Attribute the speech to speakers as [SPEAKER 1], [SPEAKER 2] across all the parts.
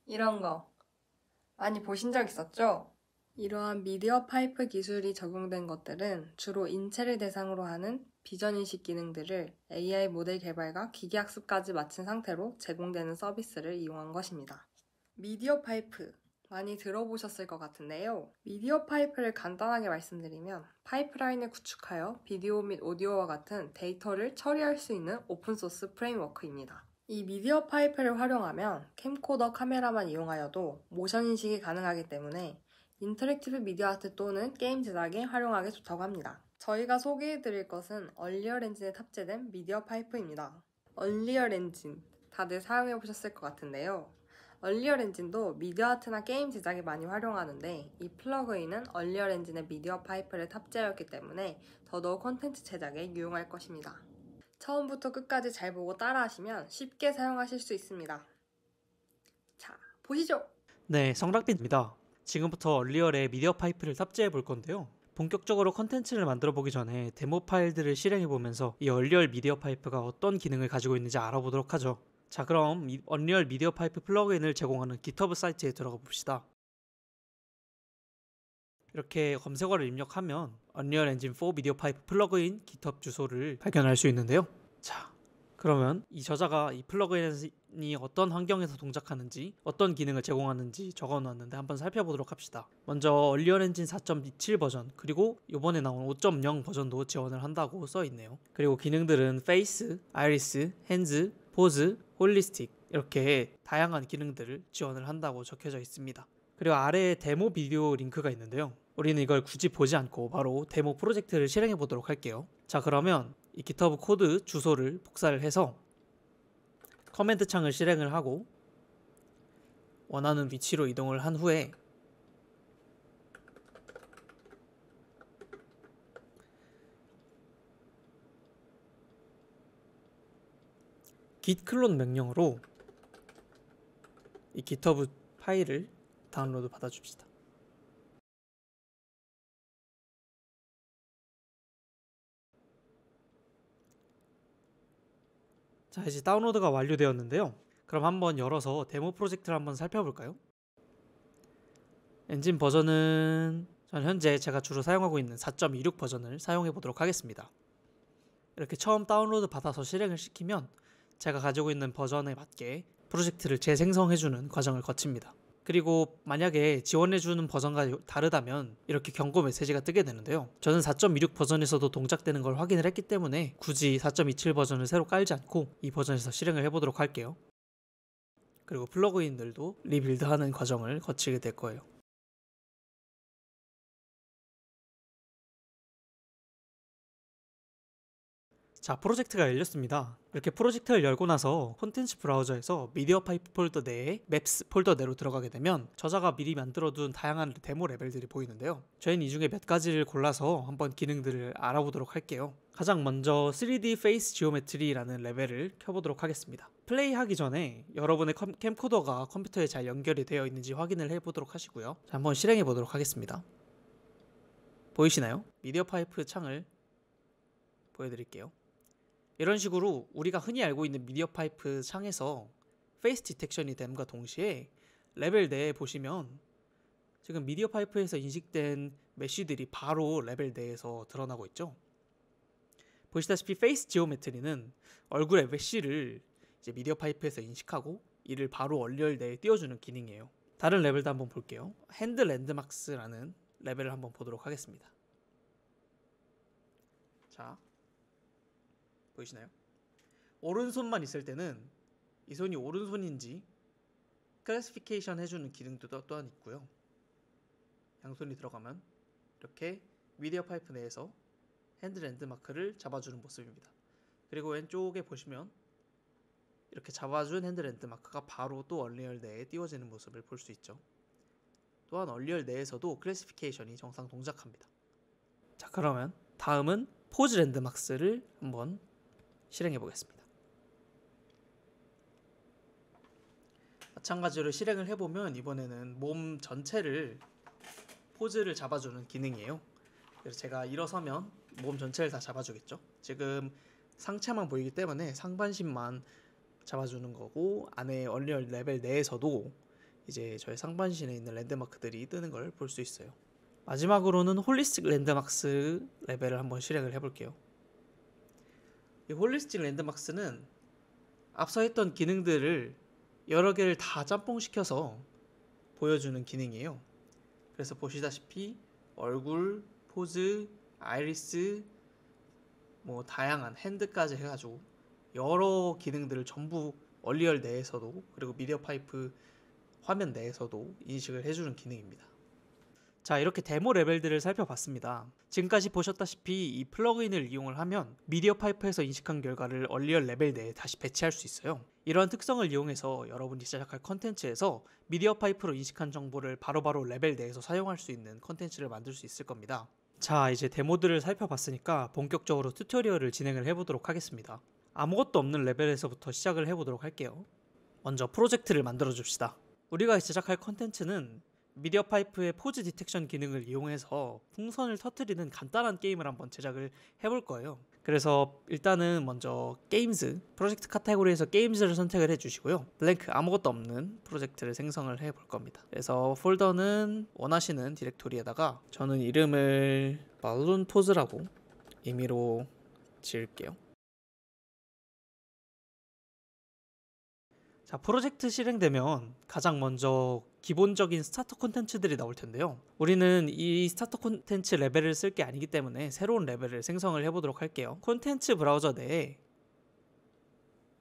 [SPEAKER 1] 이런 거 많이 보신 적 있었죠? 이러한 미디어 파이프 기술이 적용된 것들은 주로 인체를 대상으로 하는 비전인식 기능들을 AI 모델 개발과 기계학습까지 마친 상태로 제공되는 서비스를 이용한 것입니다. 미디어 파이프 많이 들어보셨을 것 같은데요. 미디어 파이프를 간단하게 말씀드리면 파이프라인을 구축하여 비디오 및 오디오와 같은 데이터를 처리할 수 있는 오픈소스 프레임워크입니다. 이 미디어 파이프를 활용하면 캠코더 카메라만 이용하여도 모션 인식이 가능하기 때문에 인터랙티브 미디어 아트 또는 게임 제작에 활용하기 좋다고 합니다. 저희가 소개해드릴 것은 얼리얼 엔진에 탑재된 미디어 파이프입니다. 얼리얼 엔진 다들 사용해보셨을 것 같은데요. 얼리얼 엔진도 미디어 아트나 게임 제작에 많이 활용하는데 이 플러그인은 얼리얼 엔진의 미디어 파이프를 탑재하였기 때문에 더더욱 콘텐츠 제작에 유용할 것입니다. 처음부터 끝까지 잘 보고 따라하시면 쉽게 사용하실 수 있습니다. 자, 보시죠!
[SPEAKER 2] 네, 성락빈입니다. 지금부터 얼리얼에 미디어 파이프를 탑재해 볼 건데요. 본격적으로 컨텐츠를 만들어 보기 전에 데모 파일들을 실행해 보면서 이 얼리얼 미디어 파이프가 어떤 기능을 가지고 있는지 알아보도록 하죠. 자, 그럼 얼리얼 미디어 파이프 플러그인을 제공하는 GitHub 사이트에 들어가 봅시다. 이렇게 검색어를 입력하면 Unreal Engine 4 미디어 파이프 플러그인 GitHub 주소를 발견할 수 있는데요. 자, 그러면 이 저자가 이 플러그인이 어떤 환경에서 동작하는지 어떤 기능을 제공하는지 적어놨는데 한번 살펴보도록 합시다. 먼저 얼리얼 엔진 4.27 버전 그리고 이번에 나온 5.0 버전도 지원을 한다고 써있네요. 그리고 기능들은 페이스, 아이리스, 핸즈, 포즈, 홀리스틱 이렇게 다양한 기능들을 지원을 한다고 적혀져 있습니다. 그리고 아래에 데모 비디오 링크가 있는데요. 우리는 이걸 굳이 보지 않고 바로 데모 프로젝트를 실행해 보도록 할게요. 자, 그러면 이 GitHub 코드 주소를 복사를 해서 커맨드 창을 실행을 하고 원하는 위치로 이동을 한 후에 git 클론 명령으로 이 GitHub 파일을 다운로드 받아줍시다. 자, 이제 다운로드가 완료되었는데요. 그럼 한번 열어서 데모 프로젝트를 한번 살펴볼까요? 엔진 버전은 전 현재 제가 주로 사용하고 있는 4.26 버전을 사용해 보도록 하겠습니다. 이렇게 처음 다운로드 받아서 실행을 시키면 제가 가지고 있는 버전에 맞게 프로젝트를 재생성해주는 과정을 거칩니다. 그리고 만약에 지원해주는 버전과 다르다면 이렇게 경고 메시지가 뜨게 되는데요. 저는 4.26 버전에서도 동작되는 걸 확인을 했기 때문에 굳이 4.27 버전을 새로 깔지 않고 이 버전에서 실행을 해보도록 할게요. 그리고 플러그인들도 리빌드하는 과정을 거치게 될 거예요. 자, 프로젝트가 열렸습니다. 이렇게 프로젝트를 열고 나서 콘텐츠 브라우저에서 미디어 파이프 폴더 내에 맵스 폴더 내로 들어가게 되면 저자가 미리 만들어둔 다양한 데모 레벨들이 보이는데요. 저희는 이 중에 몇 가지를 골라서 한번 기능들을 알아보도록 할게요. 가장 먼저 3D Face Geometry라는 레벨을 켜보도록 하겠습니다. 플레이하기 전에 여러분의 캠코더가 컴퓨터에 잘 연결이 되어 있는지 확인을 해보도록 하시고요. 자, 한번 실행해 보도록 하겠습니다. 보이시나요? 미디어 파이프 창을 보여드릴게요. 이런 식으로 우리가 흔히 알고 있는 미디어 파이프 창에서 페이스 디텍션이 됨과 동시에 레벨 내에 보시면 지금 미디어 파이프에서 인식된 메쉬들이 바로 레벨 내에서 드러나고 있죠. 보시다시피 페이스 지오메트리는 얼굴의 메쉬를 이제 미디어 파이프에서 인식하고 이를 바로 얼리얼 내에 띄워주는 기능이에요. 다른 레벨도 한번 볼게요. 핸드 랜드마크스라는 레벨을 한번 보도록 하겠습니다. 자, 보이시나요? 오른손만 있을 때는 이 손이 오른손인지 클래시피케이션 해주는 기능도 또한 있고요. 양손이 들어가면 이렇게 미디어 파이프 내에서 핸드 랜드마크를 잡아주는 모습입니다. 그리고 왼쪽에 보시면 이렇게 잡아준 핸드 랜드마크가 바로 또 얼리얼 내에 띄워지는 모습을 볼 수 있죠. 또한 얼리얼 내에서도 클래시피케이션이 정상 동작합니다. 자, 그러면 다음은 포즈 랜드마크를 한번 실행해 보겠습니다. 마찬가지로 실행을 해보면 이번에는 몸 전체를 포즈를 잡아주는 기능이에요. 그래서 제가 일어서면 몸 전체를 다 잡아주겠죠. 지금 상체만 보이기 때문에 상반신만 잡아주는 거고 안에 얼리얼 레벨 내에서도 이제 저의 상반신에 있는 랜드마크들이 뜨는 걸 볼 수 있어요. 마지막으로는 홀리스틱 랜드마크스 레벨을 한번 실행을 해볼게요. 이 홀리스틱 랜드마크스는 앞서 했던 기능들을 여러 개를 다 짬뽕시켜서 보여주는 기능이에요. 그래서 보시다시피 얼굴, 포즈, 아이리스, 뭐 다양한 핸드까지 해가지고 여러 기능들을 전부 얼리얼 내에서도 그리고 미디어 파이프 화면 내에서도 인식을 해주는 기능입니다. 자, 이렇게 데모 레벨들을 살펴봤습니다. 지금까지 보셨다시피 이 플러그인을 이용을 하면 미디어 파이프에서 인식한 결과를 얼리얼 레벨 내에 다시 배치할 수 있어요. 이러한 특성을 이용해서 여러분이 제작할 컨텐츠에서 미디어 파이프로 인식한 정보를 바로바로 레벨 내에서 사용할 수 있는 컨텐츠를 만들 수 있을 겁니다. 자, 이제 데모들을 살펴봤으니까 본격적으로 튜토리얼을 진행을 해보도록 하겠습니다. 아무것도 없는 레벨에서부터 시작을 해보도록 할게요. 먼저 프로젝트를 만들어 줍시다. 우리가 제작할 컨텐츠는 미디어 파이프의 포즈 디텍션 기능을 이용해서 풍선을 터뜨리는 간단한 게임을 한번 제작을 해볼 거예요. 그래서 일단은 먼저 게임즈, 프로젝트 카테고리에서 게임즈를 선택을 해주시고요. 블랭크, 아무것도 없는 프로젝트를 생성을 해볼 겁니다. 그래서 폴더는 원하시는 디렉토리에다가 저는 이름을 발룬 포즈라고 임의로 지을게요. 자, 프로젝트 실행되면 가장 먼저 기본적인 스타터 콘텐츠들이 나올 텐데요. 우리는 이 스타터 콘텐츠 레벨을 쓸 게 아니기 때문에 새로운 레벨을 생성을 해보도록 할게요. 콘텐츠 브라우저 내에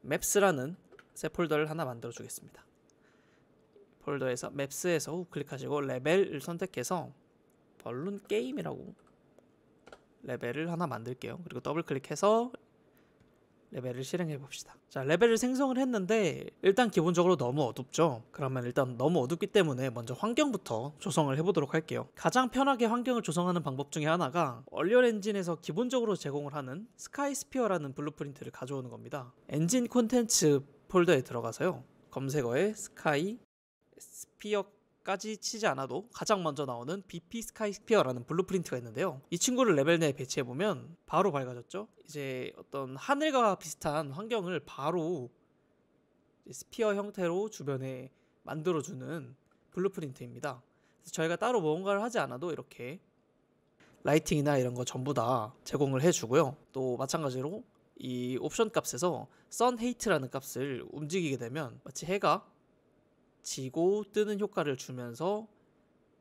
[SPEAKER 2] 맵스라는 새 폴더를 하나 만들어 주겠습니다. 폴더에서 맵스에서 우클릭하시고 레벨을 선택해서 벌룬 게임이라고 레벨을 하나 만들게요. 그리고 더블 클릭해서 레벨을 실행해 봅시다. 자, 레벨을 생성을 했는데 일단 기본적으로 너무 어둡죠. 그러면 일단 너무 어둡기 때문에 먼저 환경부터 조성을 해보도록 할게요. 가장 편하게 환경을 조성하는 방법 중에 하나가 얼리얼 엔진에서 기본적으로 제공을 하는 스카이스피어라는 블루프린트를 가져오는 겁니다. 엔진 콘텐츠 폴더에 들어가서요, 검색어에 스카이 스피어까지 치지 않아도 가장 먼저 나오는 BP 스카이스피어라는 블루프린트가 있는데요. 이 친구를 레벨 내에 배치해보면 바로 밝아졌죠. 이제 어떤 하늘과 비슷한 환경을 바로 스피어 형태로 주변에 만들어주는 블루프린트입니다. 그래서 저희가 따로 뭔가를 하지 않아도 이렇게 라이팅이나 이런 거 전부 다 제공을 해주고요. 또 마찬가지로 이 옵션 값에서 선 헤이트라는 값을 움직이게 되면 마치 해가 지고 뜨는 효과를 주면서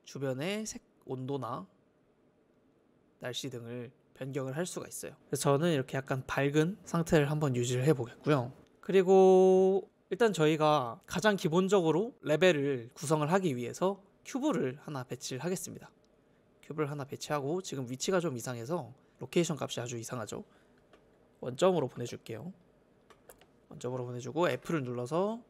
[SPEAKER 2] 주변의 색 온도나 날씨 등을 변경을 할 수가 있어요. 그래서 저는 이렇게 약간 밝은 상태를 한번 유지를 해보겠고요. 그리고 일단 저희가 가장 기본적으로 레벨을 구성을 하기 위해서 큐브를 하나 배치를 하겠습니다. 큐브를 하나 배치하고, 지금 위치가 좀 이상해서 로케이션 값이 아주 이상하죠. 원점으로 보내줄게요. 원점으로 보내주고 F를 눌러서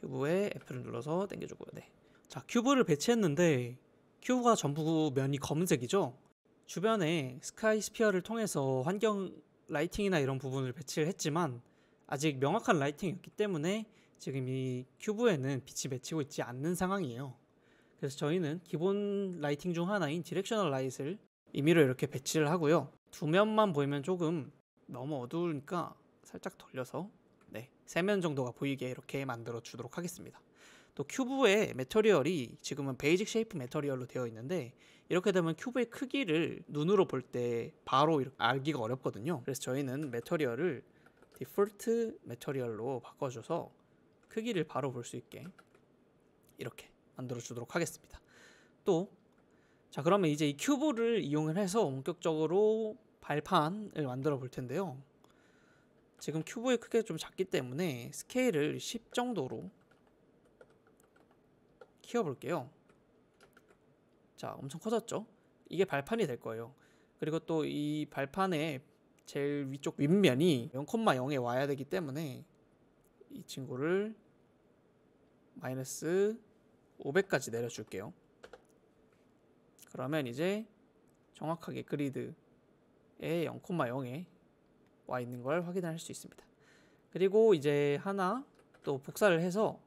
[SPEAKER 2] 큐브에 F를 눌러서 당겨주고요. 네. 자, 큐브를 배치했는데 큐브가 전부 면이 검은색이죠. 주변에 스카이스피어를 통해서 환경 라이팅이나 이런 부분을 배치를 했지만 아직 명확한 라이팅이 없기 때문에 지금 이 큐브에는 빛이 맺히고 있지 않는 상황이에요. 그래서 저희는 기본 라이팅 중 하나인 디렉셔널 라이트를 임의로 이렇게 배치를 하고요. 두 면만 보이면 조금 너무 어두우니까 살짝 돌려서 세 면 정도가 보이게 이렇게 만들어 주도록 하겠습니다. 또 큐브의 매터리얼이 지금은 베이직 쉐이프 매터리얼로 되어 있는데 이렇게 되면 큐브의 크기를 눈으로 볼 때 바로 알기가 어렵거든요. 그래서 저희는 매터리얼을 디폴트 매터리얼로 바꿔줘서 크기를 바로 볼 수 있게 이렇게 만들어 주도록 하겠습니다. 또 자, 그러면 이제 이 큐브를 이용을 해서 본격적으로 발판을 만들어 볼 텐데요. 지금 큐브의 크기가 좀 작기 때문에 스케일을 10 정도로 키워볼게요. 자, 엄청 커졌죠? 이게 발판이 될 거예요. 그리고 또 이 발판의 제일 위쪽 윗면이 0,0에 와야 되기 때문에 이 친구를 마이너스 500까지 내려줄게요. 그러면 이제 정확하게 그리드에 0,0에 와 있는 걸 확인할 수 있습니다. 그리고 이제 하나 또 복사를 해서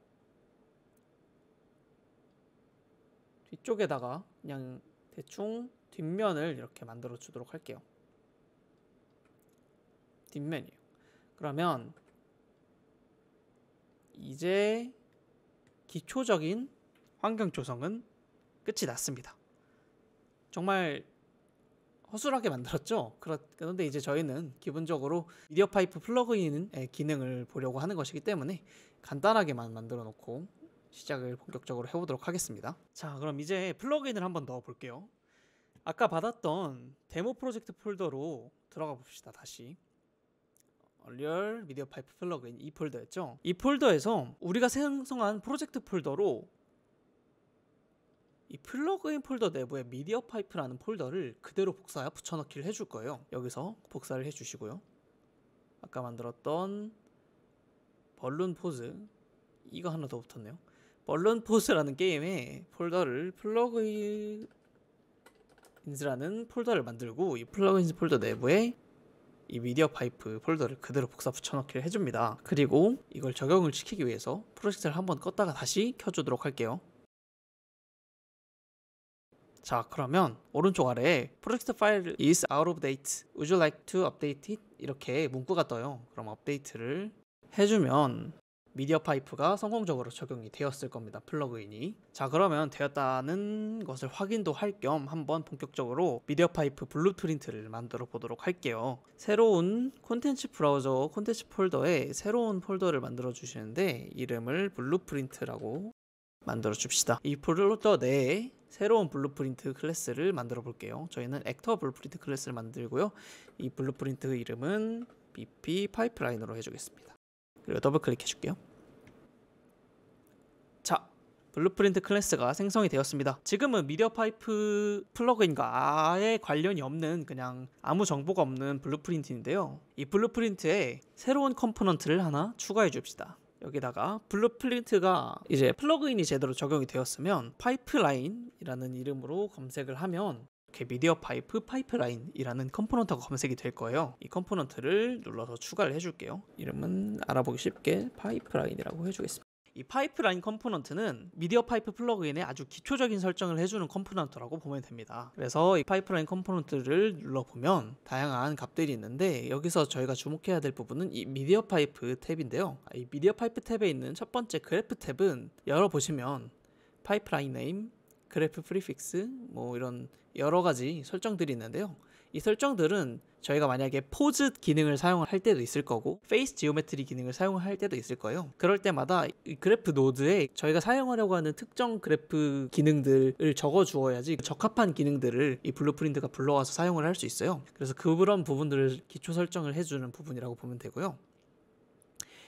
[SPEAKER 2] 뒤쪽에다가 그냥 대충 뒷면을 이렇게 만들어 주도록 할게요. 뒷면이에요. 그러면 이제 기초적인 환경 조성은 끝이 났습니다. 정말 허술하게 만들었죠. 그런데 이제 저희는 기본적으로 미디어 파이프 플러그인의 기능을 보려고 하는 것이기 때문에 간단하게만 만들어 놓고 시작을 본격적으로 해보도록 하겠습니다. 자, 그럼 이제 플러그인을 한번 넣어 볼게요. 아까 받았던 데모 프로젝트 폴더로 들어가 봅시다. 다시 얼리얼 미디어 파이프 플러그인 이 폴더였죠. 이 폴더에서 우리가 생성한 프로젝트 폴더로 이 플러그인 폴더 내부에 미디어 파이프라는 폴더를 그대로 복사해 붙여넣기를 해줄 거예요. 여기서 복사를 해주시고요. 아까 만들었던 벌룬 포즈, 이거 하나 더 붙었네요. 벌룬 포즈라는 게임의 폴더를 플러그인즈라는 폴더를 만들고, 이 플러그인즈 폴더 내부에 이 미디어 파이프 폴더를 그대로 복사 붙여넣기를 해줍니다. 그리고 이걸 적용을 시키기 위해서 프로젝트를 한번 껐다가 다시 켜주도록 할게요. 자, 그러면 오른쪽 아래에 프로젝트 파일 is out of date. Would you like to update it? 이렇게 문구가 떠요. 그럼 업데이트를 해주면 미디어 파이프가 성공적으로 적용이 되었을 겁니다. 플러그인이. 자, 그러면 되었다는 것을 확인도 할 겸 한번 본격적으로 미디어 파이프 블루프린트를 만들어 보도록 할게요. 새로운 콘텐츠 브라우저 콘텐츠 폴더에 새로운 폴더를 만들어 주시는데 이름을 블루프린트라고 만들어 줍시다. 이 폴더 내에 새로운 블루프린트 클래스를 만들어 볼게요. 저희는 액터 블루프린트 클래스를 만들고요. 이 블루프린트 이름은 BP 파이프라인으로 해주겠습니다. 그리고 더블 클릭해 줄게요. 자, 블루프린트 클래스가 생성이 되었습니다. 지금은 미디어 파이프 플러그인과 아예 관련이 없는 그냥 아무 정보가 없는 블루프린트인데요. 이 블루프린트에 새로운 컴포넌트를 하나 추가해 줍시다. 여기다가 블루프린트가 이제 플러그인이 제대로 적용이 되었으면 파이프라인이라는 이름으로 검색을 하면 이렇게 미디어 파이프 파이프라인이라는 컴포넌트가 검색이 될 거예요. 이 컴포넌트를 눌러서 추가를 해줄게요. 이름은 알아보기 쉽게 파이프라인이라고 해주겠습니다. 이 파이프라인 컴포넌트는 미디어 파이프 플러그인에 아주 기초적인 설정을 해주는 컴포넌트라고 보면 됩니다. 그래서 이 파이프라인 컴포넌트를 눌러보면 다양한 값들이 있는데 여기서 저희가 주목해야 될 부분은 이 미디어 파이프 탭인데요. 이 미디어 파이프 탭에 있는 첫 번째 그래프 탭은 열어보시면 파이프라인 네임, 그래프 프리픽스 뭐 이런 여러 가지 설정들이 있는데요. 이 설정들은 저희가 만약에 포즈 기능을 사용할 때도 있을 거고 페이스 지오메트리 기능을 사용할 때도 있을 거예요. 그럴 때마다 이 그래프 노드에 저희가 사용하려고 하는 특정 그래프 기능들을 적어 주어야지 적합한 기능들을 이 블루프린트가 불러와서 사용을 할 수 있어요. 그래서 그런 부분들을 기초 설정을 해주는 부분이라고 보면 되고요.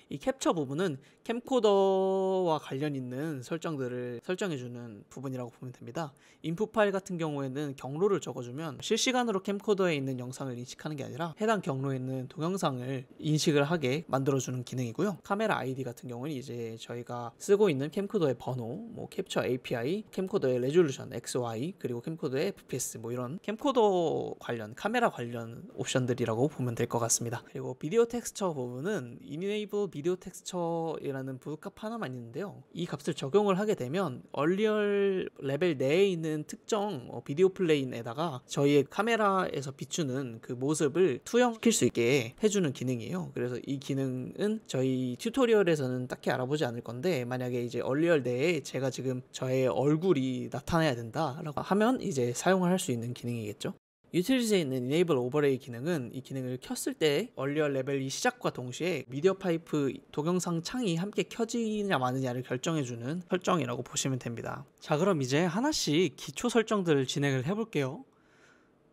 [SPEAKER 2] 이 캡처 부분은 캠코더와 관련 있는 설정들을 설정해주는 부분이라고 보면 됩니다. 인풋 파일 같은 경우에는 경로를 적어주면 실시간으로 캠코더에 있는 영상을 인식하는 게 아니라 해당 경로에 있는 동영상을 인식을 하게 만들어주는 기능이고요. 카메라 아이디 같은 경우는 이제 저희가 쓰고 있는 캠코더의 번호, 뭐 캡처 API, 캠코더의 레졸루션 XY, 그리고 캠코더의 FPS 뭐 이런 캠코더 관련, 카메라 관련 옵션들이라고 보면 될 것 같습니다. 그리고 비디오 텍스처 부분은 enable 비디오 텍스처이라는 부값 하나만 있는데요. 이 값을 적용을 하게 되면 얼리얼 레벨 내에 있는 특정 비디오 플레인에다가 저희의 카메라에서 비추는 그 모습을 투영시킬 수 있게 해주는 기능이에요. 그래서 이 기능은 저희 튜토리얼에서는 딱히 알아보지 않을 건데 만약에 이제 얼리얼 내에 제가 지금 저의 얼굴이 나타나야 된다라고 하면 이제 사용을 할 수 있는 기능이겠죠. 유틸리티에 있는 Enable Overlay 기능은 이 기능을 켰을 때 얼리얼 레벨이 시작과 동시에 미디어 파이프 동영상 창이 함께 켜지냐 마느냐를 결정해주는 설정이라고 보시면 됩니다. 자, 그럼 이제 하나씩 기초 설정들을 진행을 해볼게요.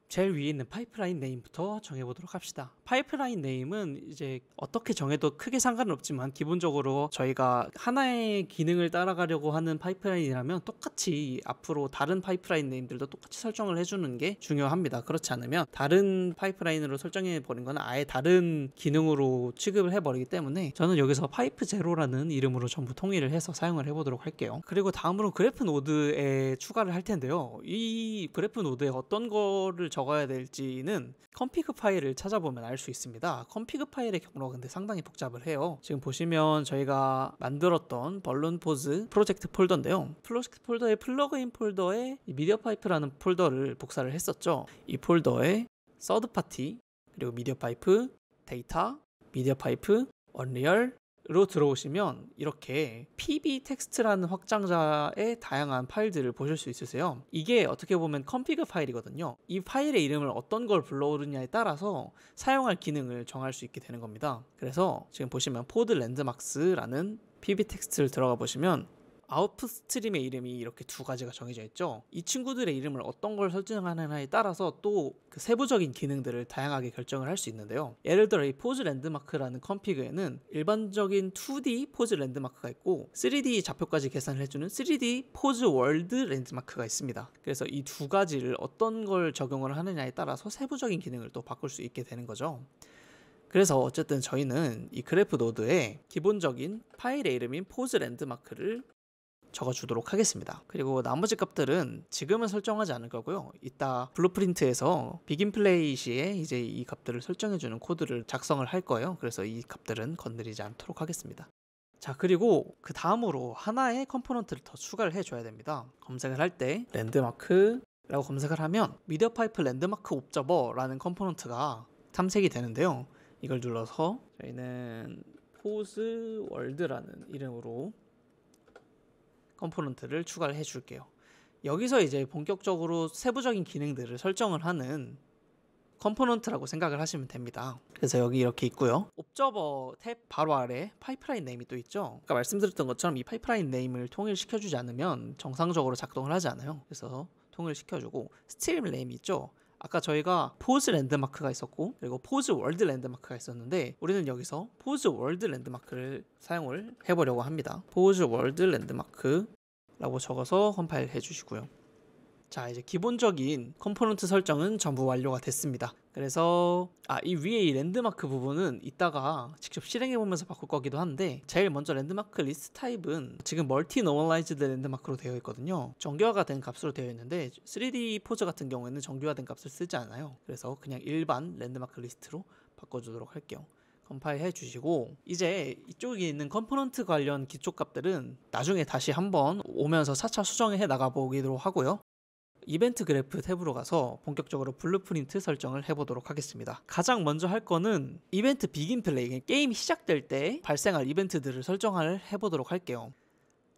[SPEAKER 2] 제일 위에 있는 파이프라인 네임부터 정해보도록 합시다. 파이프라인 네임은 이제 어떻게 정해도 크게 상관은 없지만 기본적으로 저희가 하나의 기능을 따라가려고 하는 파이프라인이라면 똑같이 앞으로 다른 파이프라인 네임들도 똑같이 설정을 해주는 게 중요합니다. 그렇지 않으면 다른 파이프라인으로 설정해버린 거는 아예 다른 기능으로 취급을 해버리기 때문에 저는 여기서 파이프 제로라는 이름으로 전부 통일을 해서 사용을 해보도록 할게요. 그리고 다음으로 그래프 노드에 추가를 할 텐데요. 이 그래프 노드에 어떤 거를 적어야 될지는 컴피그 파일을 찾아보면 알 수 있습니다. 컴피그 파일의 경로가 근데 상당히 복잡을 해요. 지금 보시면 저희가 만들었던 벌룬 포즈 프로젝트 폴더인데요. 프로젝트 폴더의 플러그인 폴더에 이 미디어 파이프라는 폴더를 복사를 했었죠. 이 폴더에 서드 파티, 그리고 미디어 파이프, 데이터, 미디어 파이프, 언리얼, 로 들어오시면 이렇게 pb 텍스트라는 확장자의 다양한 파일들을 보실 수 있으세요. 이게 어떻게 보면 config 파일이거든요. 이 파일의 이름을 어떤 걸 불러오느냐에 따라서 사용할 기능을 정할 수 있게 되는 겁니다. 그래서 지금 보시면 pod landmarks라는 pb 텍스트를 들어가 보시면 아웃풋 스트림의 이름이 이렇게 두 가지가 정해져 있죠. 이 친구들의 이름을 어떤 걸 설정하느냐에 따라서 또 그 세부적인 기능들을 다양하게 결정을 할 수 있는데요. 예를 들어 이 포즈 랜드마크라는 컴피그에는 일반적인 2D 포즈 랜드마크가 있고 3D 좌표까지 계산을 해주는 3D 포즈 월드 랜드마크가 있습니다. 그래서 이 두 가지를 어떤 걸 적용을 하느냐에 따라서 세부적인 기능을 또 바꿀 수 있게 되는 거죠. 그래서 어쨌든 저희는 이 그래프 노드에 기본적인 파일의 이름인 포즈 랜드마크를 적어주도록 하겠습니다. 그리고 나머지 값들은 지금은 설정하지 않을 거고요. 이따 블루프린트에서 비긴 플레이 시에 이제 이 값들을 설정해주는 코드를 작성을 할 거예요. 그래서 이 값들은 건드리지 않도록 하겠습니다. 자, 그리고 그 다음으로 하나의 컴포넌트를 더 추가를 해줘야 됩니다. 검색을 할 때 랜드마크라고 검색을 하면 미디어 파이프 랜드마크 옵저버라는 컴포넌트가 탐색이 되는데요. 이걸 눌러서 저희는 포즈 월드라는 이름으로 컴포넌트를 추가를 해줄게요. 여기서 이제 본격적으로 세부적인 기능들을 설정을 하는 컴포넌트라고 생각을 하시면 됩니다. 그래서 여기 이렇게 있고요. 옵저버 탭 바로 아래 파이프라인 네임이 또 있죠. 아까 말씀드렸던 것처럼 이 파이프라인 네임을 통일시켜주지 않으면 정상적으로 작동을 하지 않아요. 그래서 통일시켜주고 스트림 네임이 있죠. 아까 저희가 포즈 랜드마크가 있었고 그리고 포즈 월드 랜드마크가 있었는데 우리는 여기서 포즈 월드 랜드마크를 사용을 해보려고 합니다. 포즈 월드 랜드마크라고 적어서 컴파일 해주시고요. 자, 이제 기본적인 컴포넌트 설정은 전부 완료가 됐습니다. 그래서 이 위에 이 랜드마크 부분은 이따가 직접 실행해보면서 바꿀 거기도 한데 제일 먼저 랜드마크 리스트 타입은 지금 멀티 노멀라이즈드 랜드마크로 되어 있거든요. 정교화가 된 값으로 되어 있는데 3D 포즈 같은 경우에는 정교화된 값을 쓰지 않아요. 그래서 그냥 일반 랜드마크 리스트로 바꿔주도록 할게요. 컴파일 해주시고 이제 이쪽에 있는 컴포넌트 관련 기초값들은 나중에 다시 한번 오면서 4차 수정해 나가보기로 하고요. 이벤트 그래프 탭으로 가서 본격적으로 블루프린트 설정을 해보도록 하겠습니다. 가장 먼저 할 거는 이벤트 비긴 플레이, 게임이 시작될 때 발생할 이벤트들을 설정을 해보도록 할게요.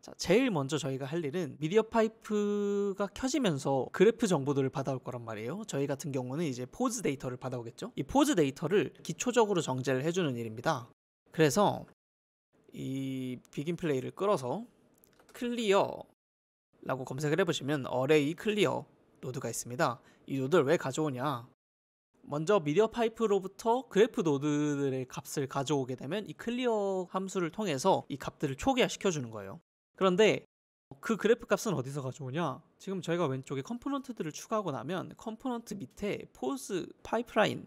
[SPEAKER 2] 자, 제일 먼저 저희가 할 일은 미디어 파이프가 켜지면서 그래프 정보들을 받아올 거란 말이에요. 저희 같은 경우는 이제 포즈 데이터를 받아오겠죠. 이 포즈 데이터를 기초적으로 정제를 해주는 일입니다. 그래서 이 비긴 플레이를 끌어서 클리어 라고 검색을 해보시면 어레이 클리어 노드가 있습니다. 이 노드를 왜 가져오냐? 먼저 미디어 파이프로부터 그래프 노드들의 값을 가져오게 되면 이 클리어 함수를 통해서 이 값들을 초기화 시켜주는 거예요. 그런데 그 그래프 값은 어디서 가져오냐? 지금 저희가 왼쪽에 컴포넌트들을 추가하고 나면 컴포넌트 밑에 포즈, 파이프라인,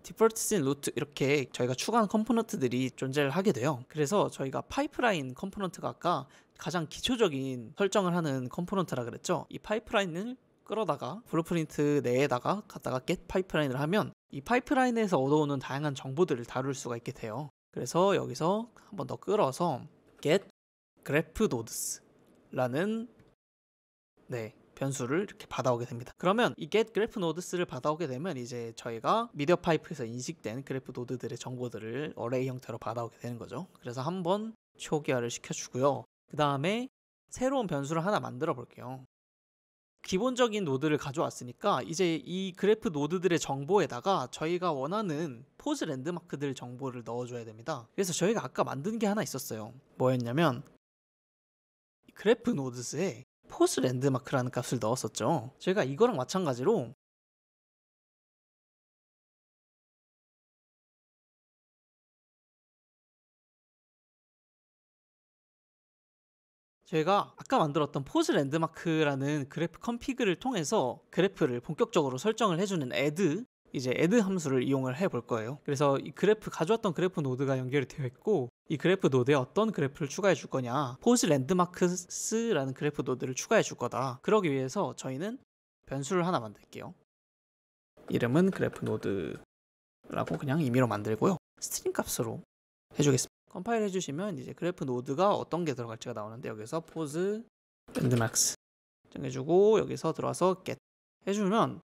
[SPEAKER 2] 디폴트 씬 루트 이렇게 저희가 추가한 컴포넌트들이 존재를 하게 돼요. 그래서 저희가 파이프라인 컴포넌트가 아까 가장 기초적인 설정을 하는 컴포넌트라 그랬죠. 이 파이프라인을 끌어다가 블루프린트 내에다가 갖다가 get 파이프라인을 하면 이 파이프라인에서 얻어오는 다양한 정보들을 다룰 수가 있게 돼요. 그래서 여기서 한 번 더 끌어서 get graph nodes라는 변수를 이렇게 받아오게 됩니다. 그러면 이 get graph nodes를 받아오게 되면 이제 저희가 미디어 파이프에서 인식된 그래프 노드들의 정보들을 어레이 형태로 받아오게 되는 거죠. 그래서 한번 초기화를 시켜주고요. 그 다음에 새로운 변수를 하나 만들어 볼게요. 기본적인 노드를 가져왔으니까 이제 이 그래프 노드들의 정보에다가 저희가 원하는 포즈 랜드마크들 정보를 넣어줘야 됩니다. 그래서 저희가 아까 만든 게 하나 있었어요. 뭐였냐면 그래프 노드스에 포즈 랜드마크라는 값을 넣었었죠. 저희가 이거랑 마찬가지로 저희가 아까 만들었던 포즈 랜드마크라는 그래프 컴피그를 통해서 그래프를 본격적으로 설정을 해주는 add 함수를 이용을 해볼 거예요. 그래서 이 가져왔던 그래프 노드가 연결이 되어 있고 이 그래프 노드에 어떤 그래프를 추가해 줄 거냐, 포즈 랜드마크스라는 그래프 노드를 추가해 줄 거다. 그러기 위해서 저희는 변수를 하나 만들게요. 이름은 그래프 노드라고 그냥 임의로 만들고요. 스트링 값으로 해주겠습니다. 컴파일 해주시면 이제 그래프 노드가 어떤 게 들어갈지가 나오는데 여기서 포즈 랜드마크스 정해주고 여기서 들어와서 get 해주면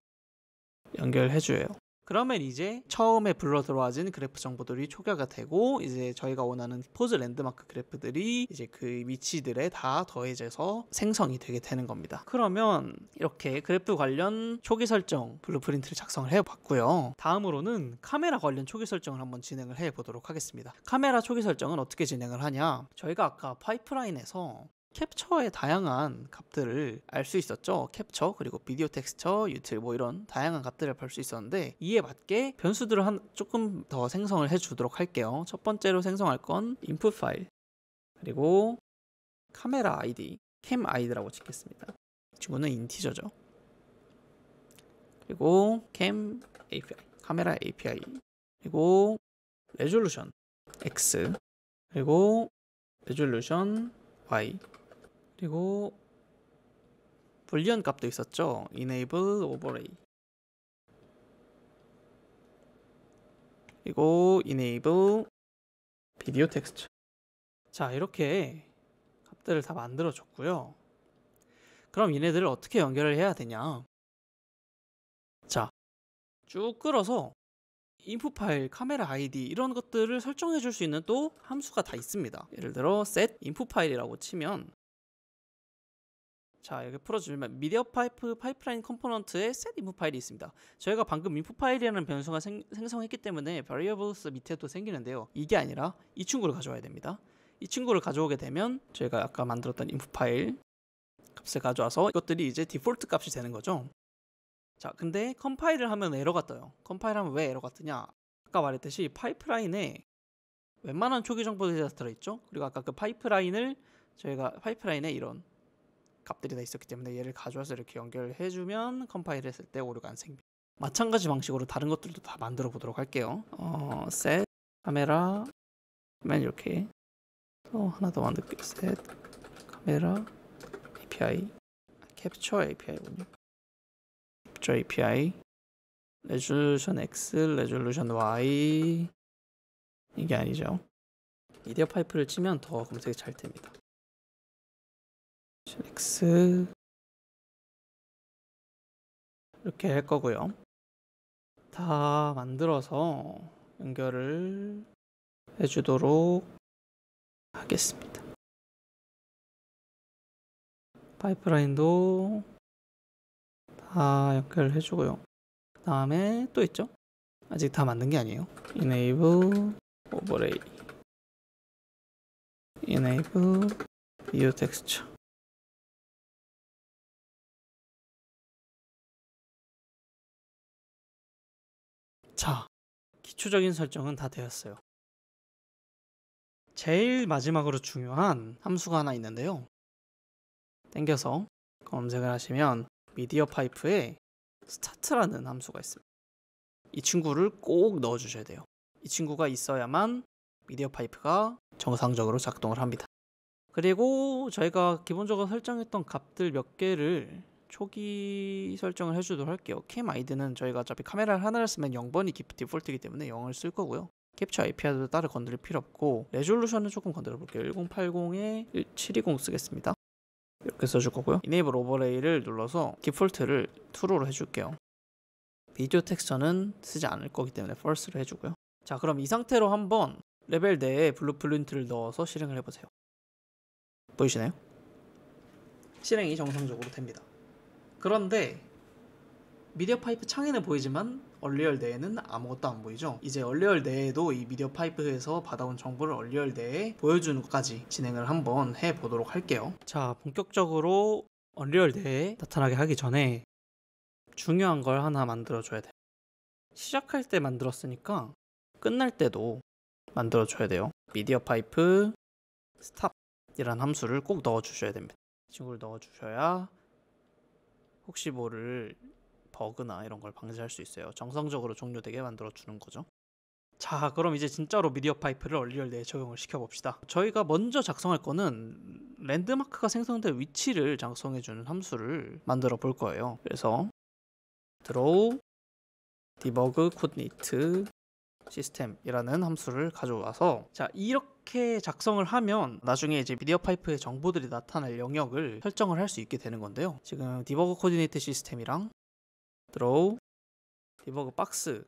[SPEAKER 2] 연결해줘요. 그러면 이제 처음에 불러 들어와진 그래프 정보들이 초기화가 되고 이제 저희가 원하는 포즈 랜드마크 그래프들이 이제 그 위치들에 다 더해져서 생성이 되게 되는 겁니다. 그러면 이렇게 그래프 관련 초기 설정 블루프린트를 작성을 해봤고요. 다음으로는 카메라 관련 초기 설정을 한번 진행을 해보도록 하겠습니다. 카메라 초기 설정은 어떻게 진행을 하냐? 저희가 아까 파이프라인에서 캡처의 다양한 값들을 알 수 있었죠. 캡처 그리고 비디오 텍스처 유틸 뭐 이런 다양한 값들을 볼 수 있었는데 이에 맞게 변수들을 조금 더 생성을 해주도록 할게요. 첫 번째로 생성할 건 input 파일 그리고 카메라 아이디 캠 아이디라고 찍겠습니다. 이 친구는 인티저죠. 그리고 캠 API 카메라 API 그리고 레졸루션 X 그리고 레졸루션 Y 그리고 불리언 값도 있었죠. enable overlay 그리고 enable video texture. 자, 이렇게 값들을 다 만들어 줬고요. 그럼 얘네들을 어떻게 연결을 해야 되냐? 자, 쭉 끌어서 인풋 파일, 카메라 아이디 이런 것들을 설정해 줄 수 있는 또 함수가 다 있습니다. 예를 들어 set input 파일이라고 치면 자, 여기 풀어주면 미디어 파이프라인 컴포넌트에 set input 파일이 있습니다. 저희가 방금 input 파일이라는 변수가 생성했기 때문에 variables 밑에도 생기는데요. 이게 아니라 이 친구를 가져와야 됩니다. 이 친구를 가져오게 되면 저희가 아까 만들었던 input 파일 값을 가져와서 이것들이 이제 디폴트 값이 되는 거죠. 자, 근데 컴파일을 하면 에러가 떠요. 컴파일하면 왜 에러가 뜨냐? 아까 말했듯이 파이프라인에 웬만한 초기 정보들이 다 들어있죠. 그리고 아까 그 파이프라인을 저희가 파이프라인에 이런 값들이 다 있었기 때문에 얘를 가져와서 이렇게 연결해주면 컴파일 했을 때 오류가 안 생깁니다. 마찬가지 방식으로 다른 것들도 다 만들어 보도록 할게요. set 카메라 그러면 이렇게 또 하나 더 만들게요. set 카메라 API 캡처 API군요. 캡처 API 레졸루션 X 레졸루션 Y 이게 아니죠. 미디어 파이프를 치면 더 검색이 잘 됩니다. X 이렇게 할 거고요. 다 만들어서 연결을 해주도록 하겠습니다. 파이프라인도 다 연결해주고요. 그 다음에 또 있죠? 아직 다 만든 게 아니에요. enable overlay enable video texture. 자, 기초적인 설정은 다 되었어요. 제일 마지막으로 중요한 함수가 하나 있는데요. 땡겨서 검색을 하시면 미디어 파이프에 start라는 함수가 있습니다. 이 친구를 꼭 넣어주셔야 돼요. 이 친구가 있어야만 미디어 파이프가 정상적으로 작동을 합니다. 그리고 저희가 기본적으로 설정했던 값들 몇 개를 초기 설정을 해주도록 할게요. 캠 아이디는 저희가 어차피 카메라를 하나를 쓰면 0번이 디폴트이기 때문에 0을 쓸 거고요. 캡처 API도 따로 건드릴 필요 없고 레졸루션은 조금 건드려 볼게요. 1080에 1720 쓰겠습니다. 이렇게 써줄 거고요. Enable Overlay를 눌러서 디폴트를 true로 해줄게요. 비디오 텍스처는 쓰지 않을 거기 때문에 false를 해주고요. 자, 그럼 이 상태로 한번 레벨 내에 블루프린트를 넣어서 실행을 해보세요. 보이시나요? 실행이 정상적으로 됩니다. 그런데 미디어 파이프 창에는 보이지만 얼리얼 내에는 아무것도 안 보이죠. 이제 얼리얼 내에도 이 미디어 파이프에서 받아온 정보를 얼리얼 내에 보여주는 것까지 진행을 한번 해보도록 할게요. 자, 본격적으로 얼리얼 내에 나타나게 하기 전에 중요한 걸 하나 만들어줘야 돼요. 시작할 때 만들었으니까 끝날 때도 만들어줘야 돼요. 미디어 파이프 스탑 이란 함수를 꼭 넣어주셔야 됩니다. 이 친구를 넣어주셔야 혹시 모를 버그나 이런 걸 방지할 수 있어요. 정상적으로 종료되게 만들어주는 거죠. 자, 그럼 이제 진짜로 미디어 파이프를 얼리얼 내에 적용을 시켜봅시다. 저희가 먼저 작성할 거는 랜드마크가 생성될 위치를 작성해주는 함수를 만들어 볼 거예요. 그래서 draw debug coordinate system이라는 함수를 가져와서 자, 이렇게 작성을 하면 나중에 이제 미디어 파이프의 정보들이 나타날 영역을 설정을 할 수 있게 되는 건데요. 지금 디버그 코디네이트 시스템이랑 draw 디버그 박스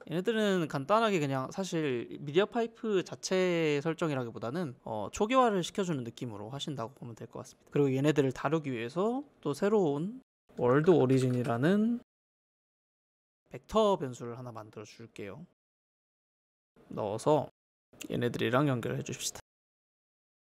[SPEAKER 2] 얘네들은 간단하게 그냥 사실 미디어 파이프 자체 설정이라기보다는 초기화를 시켜주는 느낌으로 하신다고 보면 될 것 같습니다. 그리고 얘네들을 다루기 위해서 또 새로운 월드 오리진이라는 벡터 변수를 하나 만들어 줄게요. 넣어서 얘네들이랑 연결해 주십시다.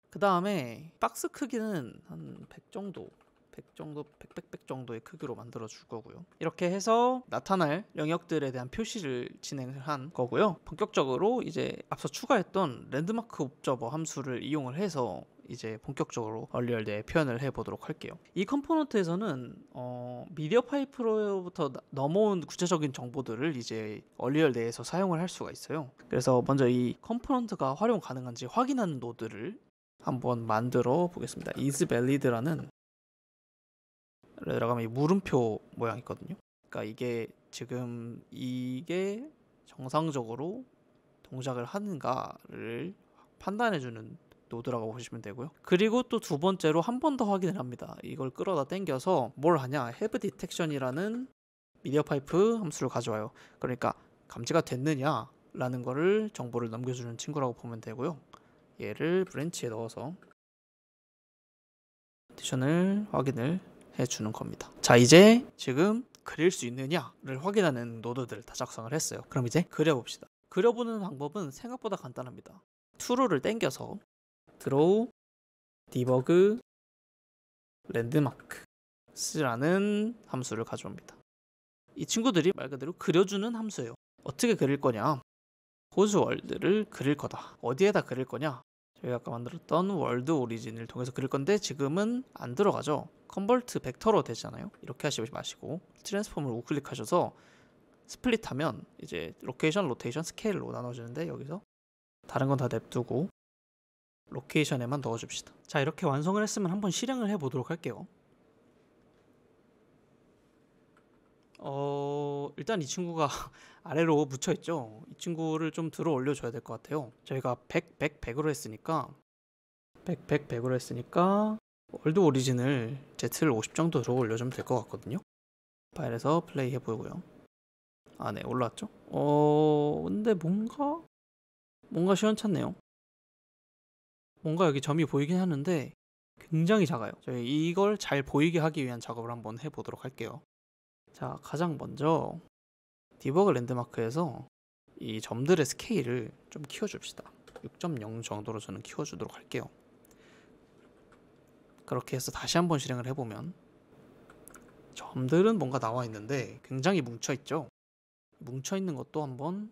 [SPEAKER 2] 그 다음에 박스 크기는 한 100 정도 100 정도의 크기로 만들어 줄 거고요. 이렇게 해서 나타날 영역들에 대한 표시를 진행을 한 거고요. 본격적으로 이제 앞서 추가했던 랜드마크 옵저버 함수를 이용을 해서 이제 본격적으로 얼리얼드에 표현을 해보도록 할게요. 이 컴포넌트에서는 미디어 파이프로부터 넘어온 구체적인 정보들을 이제 얼리얼 내에서 사용을 할 수가 있어요. 그래서 먼저 이 컴포넌트가 활용 가능한지 확인하는 노드를 한번 만들어 보겠습니다. isValid라는 들어가면 이 물음표 모양 있거든요. 그러니까 이게 지금 이게 정상적으로 동작을 하는가를 판단해주는 노드라고 보시면 되고요. 그리고 또 두 번째로 한 번 더 확인을 합니다. 이걸 끌어다 당겨서 뭘 하냐, have detection이라는 미디어 파이프 함수를 가져와요. 그러니까 감지가 됐느냐라는 거를 정보를 넘겨주는 친구라고 보면 되고요. 얘를 브랜치에 넣어서 컨디션을 확인을 해주는 겁니다. 자, 이제 지금 그릴 수 있느냐를 확인하는 노드들을 다 작성을 했어요. 그럼 이제 그려봅시다. 그려보는 방법은 생각보다 간단합니다. 툴을 당겨서 draw, debug, landmarks라는 함수를 가져옵니다. 이 친구들이 말 그대로 그려주는 함수예요. 어떻게 그릴 거냐? 포즈 월드를 그릴 거다. 어디에다 그릴 거냐? 저희가 아까 만들었던 월드 오리진을 통해서 그릴 건데 지금은 안 들어가죠. 컨버트 벡터로 되잖아요. 이렇게 하시지 마시고 트랜스폼을 우클릭하셔서 스플릿하면 이제 로케이션, 로테이션, 스케일로 나눠지는데 여기서 다른 건 다 냅두고 로케이션에만 넣어줍시다. 자, 이렇게 완성을 했으면 한번 실행을 해보도록 할게요. 일단 이 친구가 아래로 묻혀있죠. 이 친구를 좀 들어 올려줘야 될 것 같아요. 저희가 100으로 했으니까 100으로 했으니까 월드 오리진을 Z를 50 정도 들어 올려주면 될 것 같거든요. 파일에서 플레이 해보고요. 아, 네, 올라왔죠? 근데 뭔가 시원찮네요. 뭔가 여기 점이 보이긴 하는데 굉장히 작아요. 저희 이걸 잘 보이게 하기 위한 작업을 한번 해보도록 할게요. 자, 가장 먼저 디버그 랜드마크에서 이 점들의 스케일을 좀 키워줍시다. 6.0 정도로 저는 키워주도록 할게요. 그렇게 해서 다시 한번 실행을 해보면 점들은 뭔가 나와 있는데 굉장히 뭉쳐있죠. 뭉쳐있는 것도 한번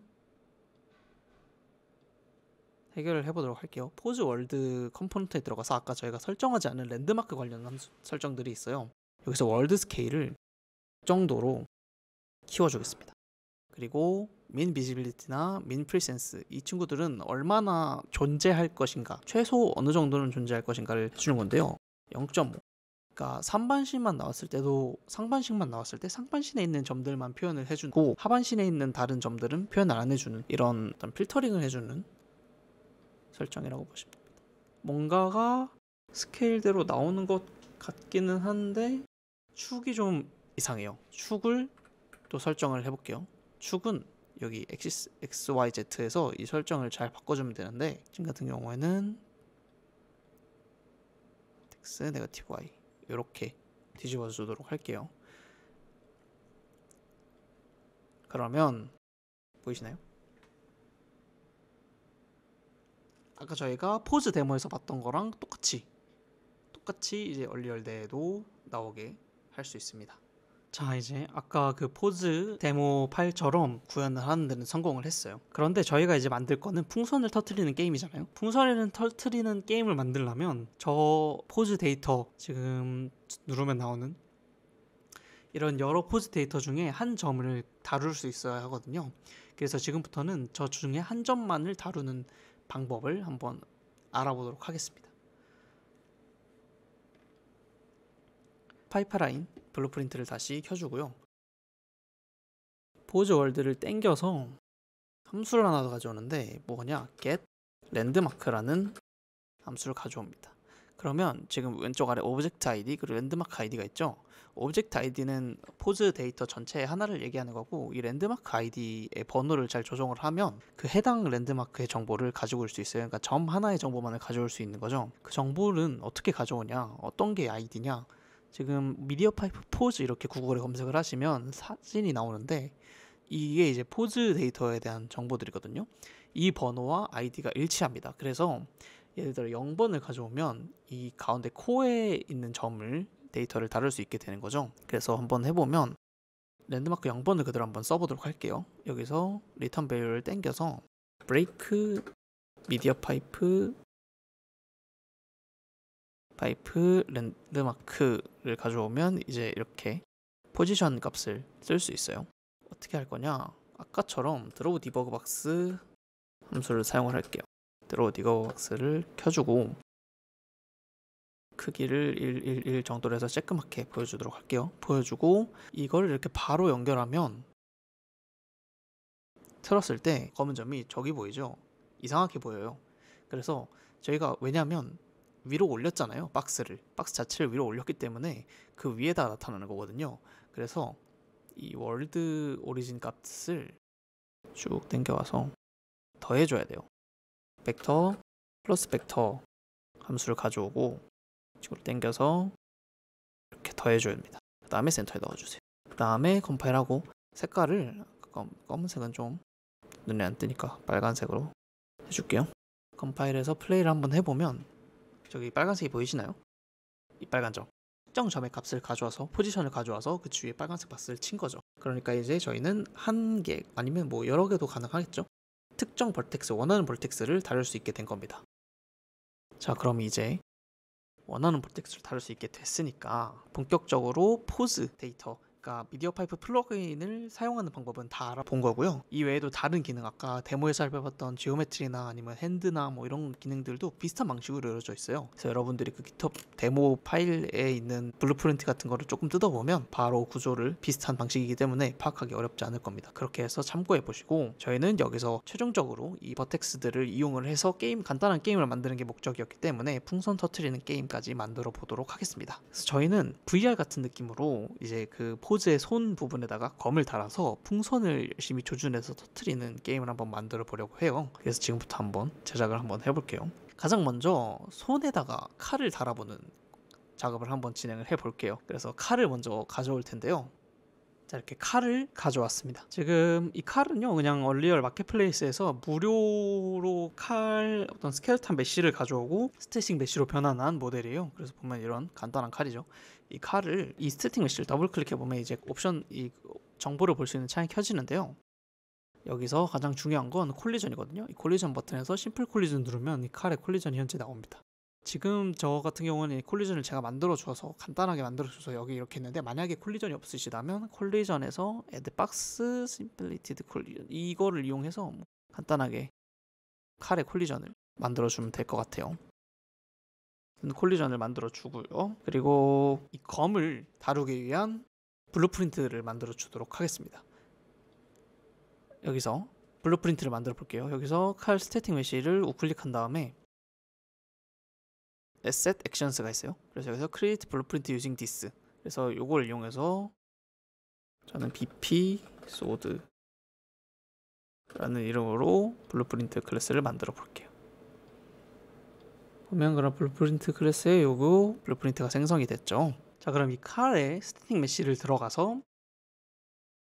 [SPEAKER 2] 해결을 해보도록 할게요. 포즈 월드 컴포넌트에 들어가서 아까 저희가 설정하지 않은 랜드마크 관련 설정들이 있어요. 여기서 월드 스케일을 정도로 키워주겠습니다. 그리고 민 비지빌리티나 민 프리센스, 이 친구들은 얼마나 존재할 것인가, 최소 어느 정도는 존재할 것인가를 해주는 건데요. 0.5. 그러니까 상반신만 나왔을 때도 상반신만 나왔을 때 상반신에 있는 점들만 표현을 해주고 하반신에 있는 다른 점들은 표현을 안 해주는 이런 어떤 필터링을 해주는 설정이라고 보시면 됩니다. 뭔가가 스케일대로 나오는 것 같기는 한데 축이 좀 이상해요. 축을 또 설정을 해볼게요. 축은 여기 엑시스 XYZ에서 이 설정을 잘 바꿔주면 되는데 지금 같은 경우에는 X 네거티브 Y 이렇게 뒤집어 주도록 할게요. 그러면 보이시나요? 아까 저희가 포즈 데모에서 봤던 거랑 똑같이 이제 얼리얼드에도 나오게 할 수 있습니다. 자, 이제 아까 그 포즈 데모 파일처럼 구현을 하는 데는 성공을 했어요. 그런데 저희가 이제 만들 거는 풍선을 터트리는 게임이잖아요. 풍선을 터트리는 게임을 만들려면 저 포즈 데이터 지금 누르면 나오는 이런 여러 포즈 데이터 중에 한 점을 다룰 수 있어야 하거든요. 그래서 지금부터는 저 중에 한 점만을 다루는 방법을 한번 알아보도록 하겠습니다. 파이프라인 블루프린트를 다시 켜주고요. 포즈 월드를 땡겨서 함수를 하나 더 가져오는데 뭐냐, get landmark라는 함수를 가져옵니다. 그러면 지금 왼쪽 아래 오브젝트 아이디 그리고 랜드마크 아이디가 있죠. 오브젝트 아이디는 포즈 데이터 전체 하나를 얘기하는 거고, 이 랜드마크 아이디의 번호를 잘 조정을 하면 그 해당 랜드마크의 정보를 가지고 올 수 있어요. 그러니까 점 하나의 정보만을 가져올 수 있는 거죠. 그 정보는 어떻게 가져오냐, 어떤 게 아이디냐. 지금 미디어 파이프 포즈 이렇게 구글에 검색을 하시면 사진이 나오는데, 이게 이제 포즈 데이터에 대한 정보들이거든요. 이 번호와 아이디가 일치합니다. 그래서 예를 들어 0번을 가져오면 이 가운데 코에 있는 점을 데이터를 다룰 수 있게 되는 거죠. 그래서 한번 해보면 랜드마크 0번을 그대로 한번 써보도록 할게요. 여기서 리턴 밸류를 땡겨서 브레이크 미디어 파이프 랜드마크를 가져오면 이제 이렇게 포지션 값을 쓸 수 있어요. 어떻게 할 거냐, 아까처럼 드로우 디버그 박스 함수를 사용을 할게요. 드로우 디버그 박스를 켜주고 크기를 111 정도로 해서 쬐끄맣게 보여주도록 할게요. 보여주고 이걸 이렇게 바로 연결하면 틀었을 때 검은 점이 저기 보이죠? 이상하게 보여요. 그래서 저희가 왜냐면 위로 올렸잖아요. 박스 자체를 위로 올렸기 때문에 그 위에다 나타나는 거거든요. 그래서 이 월드 오리진 값을 쭉 당겨와서 더해줘야 돼요. 벡터 플러스 벡터 함수를 가져오고 이걸 당겨서 이렇게 더해줘야 합니다. 그 다음에 센터에 넣어주세요. 그 다음에 컴파일하고 색깔을 검은색은 좀 눈에 안 띄니까 빨간색으로 해줄게요. 컴파일해서 플레이를 한번 해보면 저기 빨간색이 보이시나요? 이 빨간 점, 특정 점의 값을 가져와서 포지션을 가져와서 그 주위에 빨간색 박스를 친 거죠. 그러니까 이제 저희는 한 개 아니면 뭐 여러 개도 가능하겠죠. 특정 벌텍스, 원하는 벌텍스를 다룰 수 있게 된 겁니다. 자, 그럼 이제 원하는 벌텍스를 다룰 수 있게 됐으니까 본격적으로 포즈 데이터, 그러니까 미디어 파이프 플러그인을 사용하는 방법은 다 알아본 거고요. 이 외에도 다른 기능, 아까 데모에서 살펴봤던 지오메트리나 아니면 핸드나 뭐 이런 기능들도 비슷한 방식으로 이루어져 있어요. 그래서 여러분들이 그 GitHub 데모 파일에 있는 블루프린트 같은 거를 조금 뜯어보면 바로 구조를 비슷한 방식이기 때문에 파악하기 어렵지 않을 겁니다. 그렇게 해서 참고해 보시고, 저희는 여기서 최종적으로 이 버텍스들을 이용을 해서 간단한 게임을 만드는 게 목적이었기 때문에 풍선 터트리는 게임까지 만들어 보도록 하겠습니다. 그래서 저희는 VR 같은 느낌으로 이제 그 포즈의 손 부분에다가 검을 달아서 풍선을 열심히 조준해서 터트리는 게임을 한번 만들어 보려고 해요. 그래서 지금부터 한번 제작을 한번 해볼게요. 가장 먼저 손에다가 칼을 달아보는 작업을 한번 진행을 해볼게요. 그래서 칼을 먼저 가져올 텐데요. 자, 이렇게 칼을 가져왔습니다. 지금 이 칼은요, 그냥 얼리얼 마켓플레이스에서 무료로 어떤 스켈레톤 메쉬를 가져오고 스태틱 메쉬로 변환한 모델이에요. 그래서 보면 이런 간단한 칼이죠. 이 칼을, 이 스태틱 메쉬를 더블 클릭해 보면 이제 옵션, 이 정보를 볼 수 있는 창이 켜지는데요. 여기서 가장 중요한 건 콜리전이거든요. 이 콜리전 버튼에서 심플 콜리전 누르면 이 칼의 콜리전이 현재 나옵니다. 지금 저 같은 경우는 콜리전을 제가 만들어줘서 간단하게 만들어줘서 여기 이렇게 있는데, 만약에 콜리전이 없으시다면 콜리전에서 add box simulated collision 이거를 이용해서 간단하게 칼의 콜리전을 만들어주면 될 것 같아요. 콜리전을 만들어주고요. 그리고 이 검을 다루기 위한 블루프린트를 만들어주도록 하겠습니다. 여기서 블루프린트를 만들어 볼게요. 여기서 칼 스태틱 메쉬를 우클릭한 다음에 Asset Actions가 있어요. 그래서 여기서 Create Blueprint Using This, 그래서 이걸 이용해서 저는 BP Sword 라는 이름으로 블루프린트 클래스를 만들어 볼게요. 보면 그럼 블루프린트 클래스에 요거 블루프린트가 생성이 됐죠. 자, 그럼 이 칼에 스태틱 메쉬를 들어가서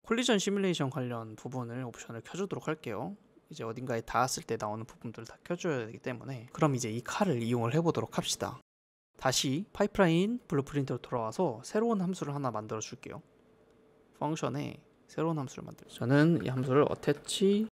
[SPEAKER 2] 콜리전 시뮬레이션 관련 부분을 옵션을 켜주도록 할게요. 이제 어딘가에 닿았을 때 나오는 부분들을 다 켜줘야 되기 때문에, 그럼 이제 이 칼을 이용을 해보도록 합시다. 다시 파이프라인 블루프린트로 돌아와서 새로운 함수를 하나 만들어 줄게요. 펑션에 새로운 함수를 만들어요. 저는 이 함수를 attach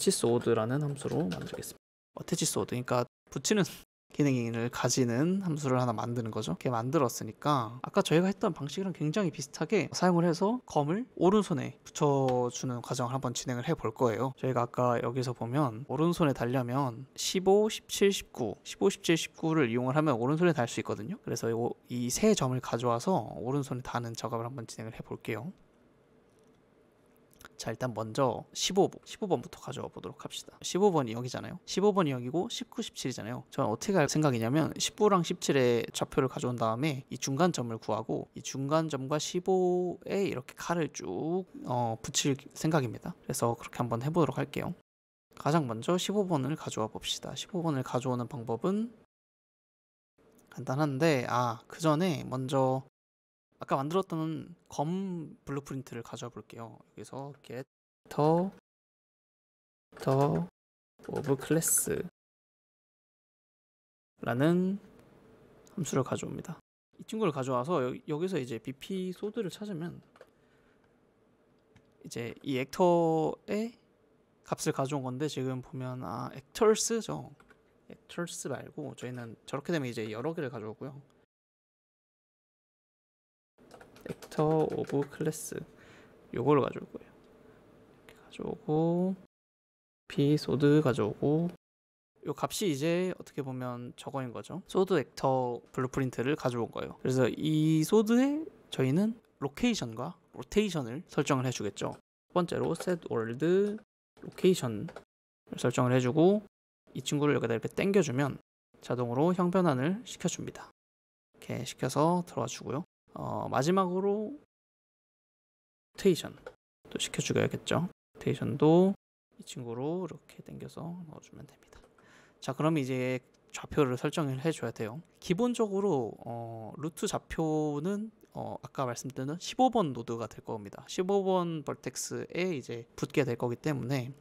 [SPEAKER 2] sword라는 함수로 만들겠습니다. attach sword, 그러니까 붙이는 기능을 가지는 함수를 하나 만드는 거죠. 이렇게 만들었으니까 아까 저희가 했던 방식이랑 굉장히 비슷하게 사용을 해서 검을 오른손에 붙여주는 과정을 한번 진행을 해볼 거예요. 저희가 아까 여기서 보면 오른손에 달려면 15, 17, 19, 15, 17, 19를 이용을 하면 오른손에 달 수 있거든요. 그래서 이 세 점을 가져와서 오른손에 다는 작업을 한번 진행을 해볼게요. 자, 일단 먼저 15번부터 가져와 보도록 합시다. 15번이 여기잖아요. 15번이 여기고 19, 17이잖아요. 저는 어떻게 할 생각이냐면 19랑 17의 좌표를 가져온 다음에 이 중간점을 구하고 이 중간점과 15에 이렇게 칼을 쭉 붙일 생각입니다. 그래서 그렇게 한번 해보도록 할게요. 가장 먼저 15번을 가져와 봅시다. 15번을 가져오는 방법은 간단한데 그 전에 먼저 아까 만들었던 검 블루프린트를 가져와 볼게요. 여기서 get the of class 라는 함수를 가져옵니다. 이 친구를 가져와서 여기서 이제 bp 소드를 찾으면 이제 이 액터의 값을 가져온 건데 지금 보면 actors죠. actors 말고 저희는 저렇게 되면 이제 여러 개를 가져오고요. actor of class 요거를 가져올 거예요. 이렇게 가져오고 p 소드 가져오고 요 값이 이제 어떻게 보면 저거인 거죠. 소드 액터 블루프린트를 가져온 거예요. 그래서 이 소드에 저희는 로케이션과 로테이션을 설정을 해주겠죠. 첫 번째로 set world 로케이션을 설정을 해주고 이 친구를 여기다 이렇게 당겨주면 자동으로 형 변환을 시켜줍니다. 이렇게 시켜서 들어와 주고요. 마지막으로 로테이션 또 시켜주셔야겠죠. 로테이션도 이 친구로 이렇게 당겨서 넣어주면 됩니다. 자, 그럼 이제 좌표를 설정을 해줘야 돼요. 기본적으로 루트 좌표는 아까 말씀드린 15번 노드가 될 겁니다. 15번 벌텍스에 이제 붙게 될 거기 때문에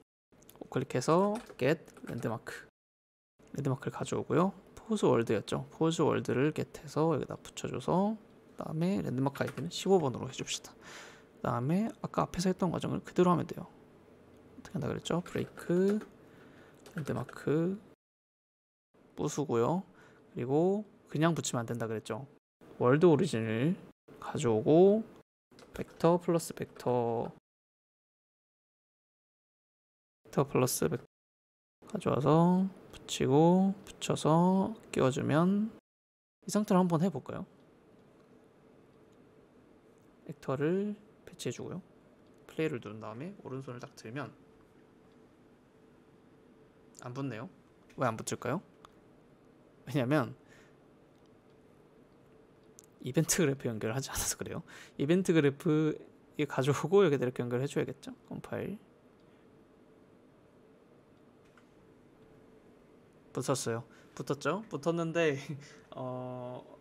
[SPEAKER 2] 클릭해서 get 랜드마크를 가져오고요. 포즈 월드였죠. 포즈 월드를 get해서 여기다 붙여줘서 그다음에 랜드마크 아이디는 15번으로 해줍시다. 그다음에 아까 앞에서 했던 과정을 그대로 하면 돼요. 어떻게 한다 그랬죠? 브레이크 랜드마크 부수고요. 그리고 그냥 붙이면 안 된다 그랬죠. 월드 오리진을 가져오고 벡터 플러스 벡터 플러스 벡터 가져와서 붙이고 붙여서 끼워주면 이 상태로 한번 해볼까요? 벡터를 배치해주고요. 플레이를 누른 다음에 오른손을 딱 들면 안 붙네요. 왜 안 붙을까요? 왜냐면 이벤트 그래프 연결하지 않아서 그래요. 이벤트 그래프 가져오고 여기다 이렇게 연결해줘야겠죠. 컴파일 붙었어요. 붙었죠? 붙었는데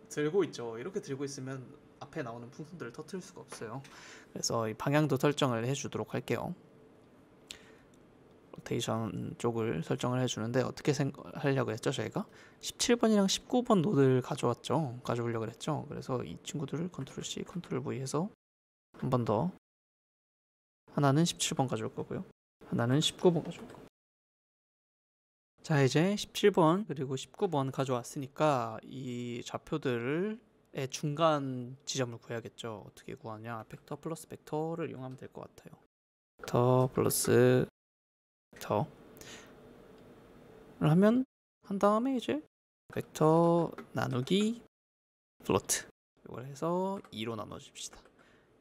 [SPEAKER 2] 들고 있죠. 이렇게 들고 있으면 앞에 나오는 풍선들을 터뜨릴 수가 없어요. 그래서 이 방향도 설정을 해주도록 할게요. 로테이션 쪽을 설정을 해주는데 어떻게 하려고 했죠? 저희가 17번이랑 19번 노드를 가져오려고 했죠. 그래서 이 친구들을 컨트롤 C, 컨트롤 V 해서 한 번 더 하나는 17번 가져올 거고요. 하나는 19번 가져올 거고. 자, 이제 17번 그리고 19번 가져왔으니까 이 좌표들의 중간 지점을 구해야겠죠. 어떻게 구하냐? 벡터 플러스 벡터를 이용하면 될 것 같아요. 벡터 플러스 벡터를 하면 한 다음에 이제 벡터 나누기 플로트 이걸 해서 2로 나눠줍시다.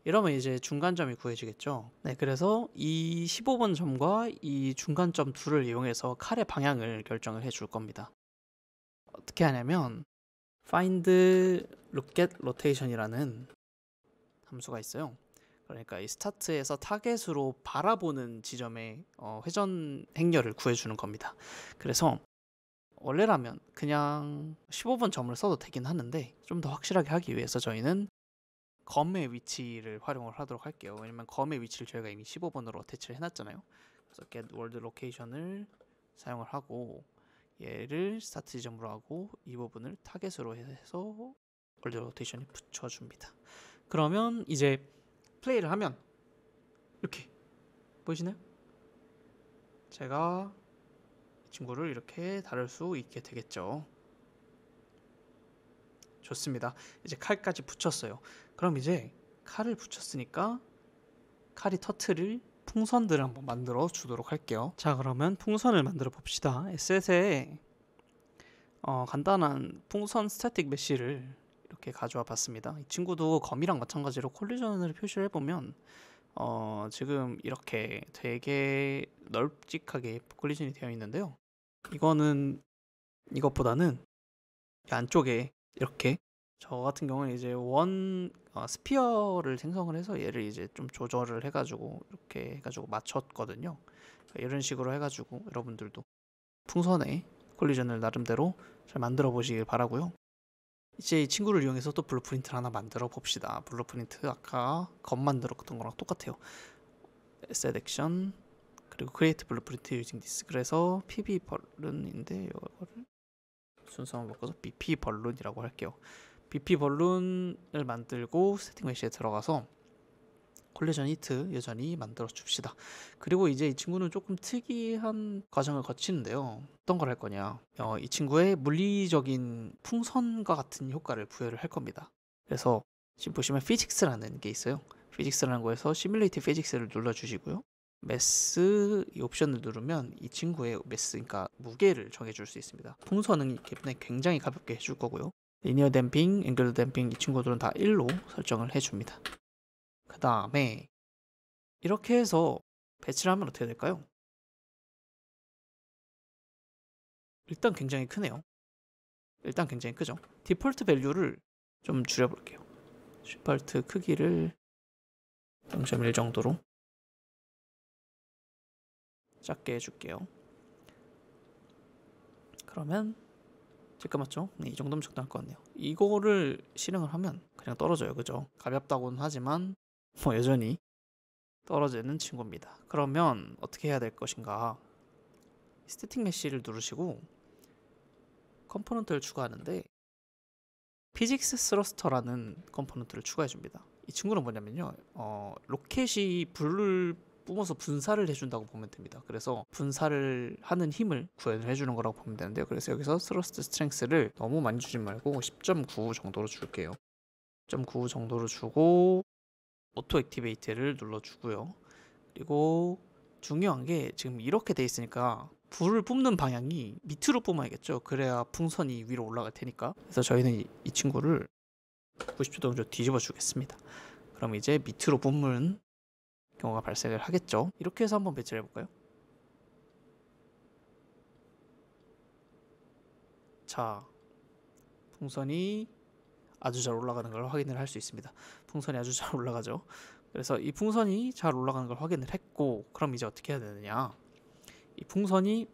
[SPEAKER 2] 이러면 이제 중간점이 구해지겠죠. 네, 그래서 이 15번 점과 이 중간점 둘을 이용해서 칼의 방향을 결정을 해줄 겁니다. 어떻게 하냐면 find look rotation이라는 함수가 있어요. 그러니까 이 스타트에서 타겟으로 바라보는 지점의 회전 행렬을 구해주는 겁니다. 그래서 원래라면 그냥 15번 점을 써도 되긴 하는데 좀 더 확실하게 하기 위해서 저희는 검의 위치를 활용을 하도록 할게요. 왜냐면 검의 위치를 저희가 이미 15번으로 어태치를 해놨잖아요. 그래서 get world location을 사용을 하고 얘를 스타트 지점으로 하고 이 부분을 타겟으로 해서 world rotation에 붙여줍니다. 그러면 이제 플레이를 하면 이렇게 보이시나요? 제가 이 친구를 이렇게 다룰 수 있게 되겠죠. 좋습니다. 이제 칼까지 붙였어요. 그럼 이제 칼을 붙였으니까 칼이 터트릴 풍선들을 한번 만들어 주도록 할게요. 자, 그러면 풍선을 만들어 봅시다. 에셋에 간단한 풍선 스태틱 메쉬를 이렇게 가져와 봤습니다. 이 친구도 검이랑 마찬가지로 콜리전을 표시를 해보면 지금 이렇게 되게 널찍하게 콜리전이 되어 있는데요. 이거는 이것보다는 안쪽에 이렇게 저 같은 경우는 이제 스피어를 생성을 해서 얘를 이제 좀 조절을 해가지고 이렇게 해가지고 맞췄거든요. 이런 식으로 해가지고 여러분들도 풍선의 콜리전을 나름대로 잘 만들어 보시길 바라고요. 이제 이 친구를 이용해서 또 블루프린트를 하나 만들어 봅시다. 블루프린트 아까 검 만들었던 거랑 똑같아요. Asset Action 그리고 Create Blueprint Using This. 그래서 PB 벌룬인데 이거를 순서만 바꿔서 BP 벌룬이라고 할게요. BP 벌룬을 만들고 세팅 메시에 들어가서 콜리전 히트 여전히 만들어 줍시다. 그리고 이제 이 친구는 조금 특이한 과정을 거치는데요. 어떤 걸 할 거냐? 이 친구의 물리적인 풍선과 같은 효과를 부여를 할 겁니다. 그래서 지금 보시면 피직스라는 게 있어요. 피직스라는 거에서 시뮬레이트 피직스를 눌러주시고요. 매스 이 옵션을 누르면 이 친구의 매스, 그러니까 무게를 정해줄 수 있습니다. 풍선은 굉장히 가볍게 해줄 거고요. 리니어 댐핑, 앵글러 댐핑 이 친구들은 다 1로 설정을 해줍니다. 그 다음에 이렇게 해서 배치를 하면 어떻게 될까요? 일단 굉장히 크네요. 일단 굉장히 크죠. 디폴트 밸류를 좀 줄여볼게요. 디폴트 크기를 0.1 정도로 작게 해줄게요. 그러면 잠깐 맞죠? 네, 이 정도면 적당할 것 같네요. 이거를 실행을 하면 그냥 떨어져요. 그죠? 가볍다고는 하지만 뭐 여전히 떨어지는 친구입니다. 그러면 어떻게 해야 될 것인가? 스태틱 메시를 누르시고 컴포넌트를 추가하는데 피직스 스러스터라는 컴포넌트를 추가해 줍니다. 이 친구는 뭐냐면요, 로켓이 불을 뿜어서 분사를 해준다고 보면 됩니다. 그래서 분사를 하는 힘을 구현을 해주는 거라고 보면 되는데요. 그래서 여기서 스러스트 스트렝스를 너무 많이 주지 말고 10.9 정도로 줄게요. 10.9 정도로 주고 오토 액티베이트를 눌러주고요. 그리고 중요한 게 지금 이렇게 돼 있으니까 불을 뿜는 방향이 밑으로 뿜어야겠죠. 그래야 풍선이 위로 올라갈 테니까. 그래서 저희는 이 친구를 90도 정도 뒤집어 주겠습니다. 그럼 이제 밑으로 뿜는 경우가 발생을 하겠죠. 이렇게 해서 한번 배치를 해볼까요? 자, 풍선이 아주 잘 올라가는 걸 확인을 할 수 있습니다. 풍선이 아주 잘 올라가죠. 그래서 이 풍선이 잘 올라가는 걸 확인을 했고, 그럼 이제 어떻게 해야 되느냐? 이 풍선이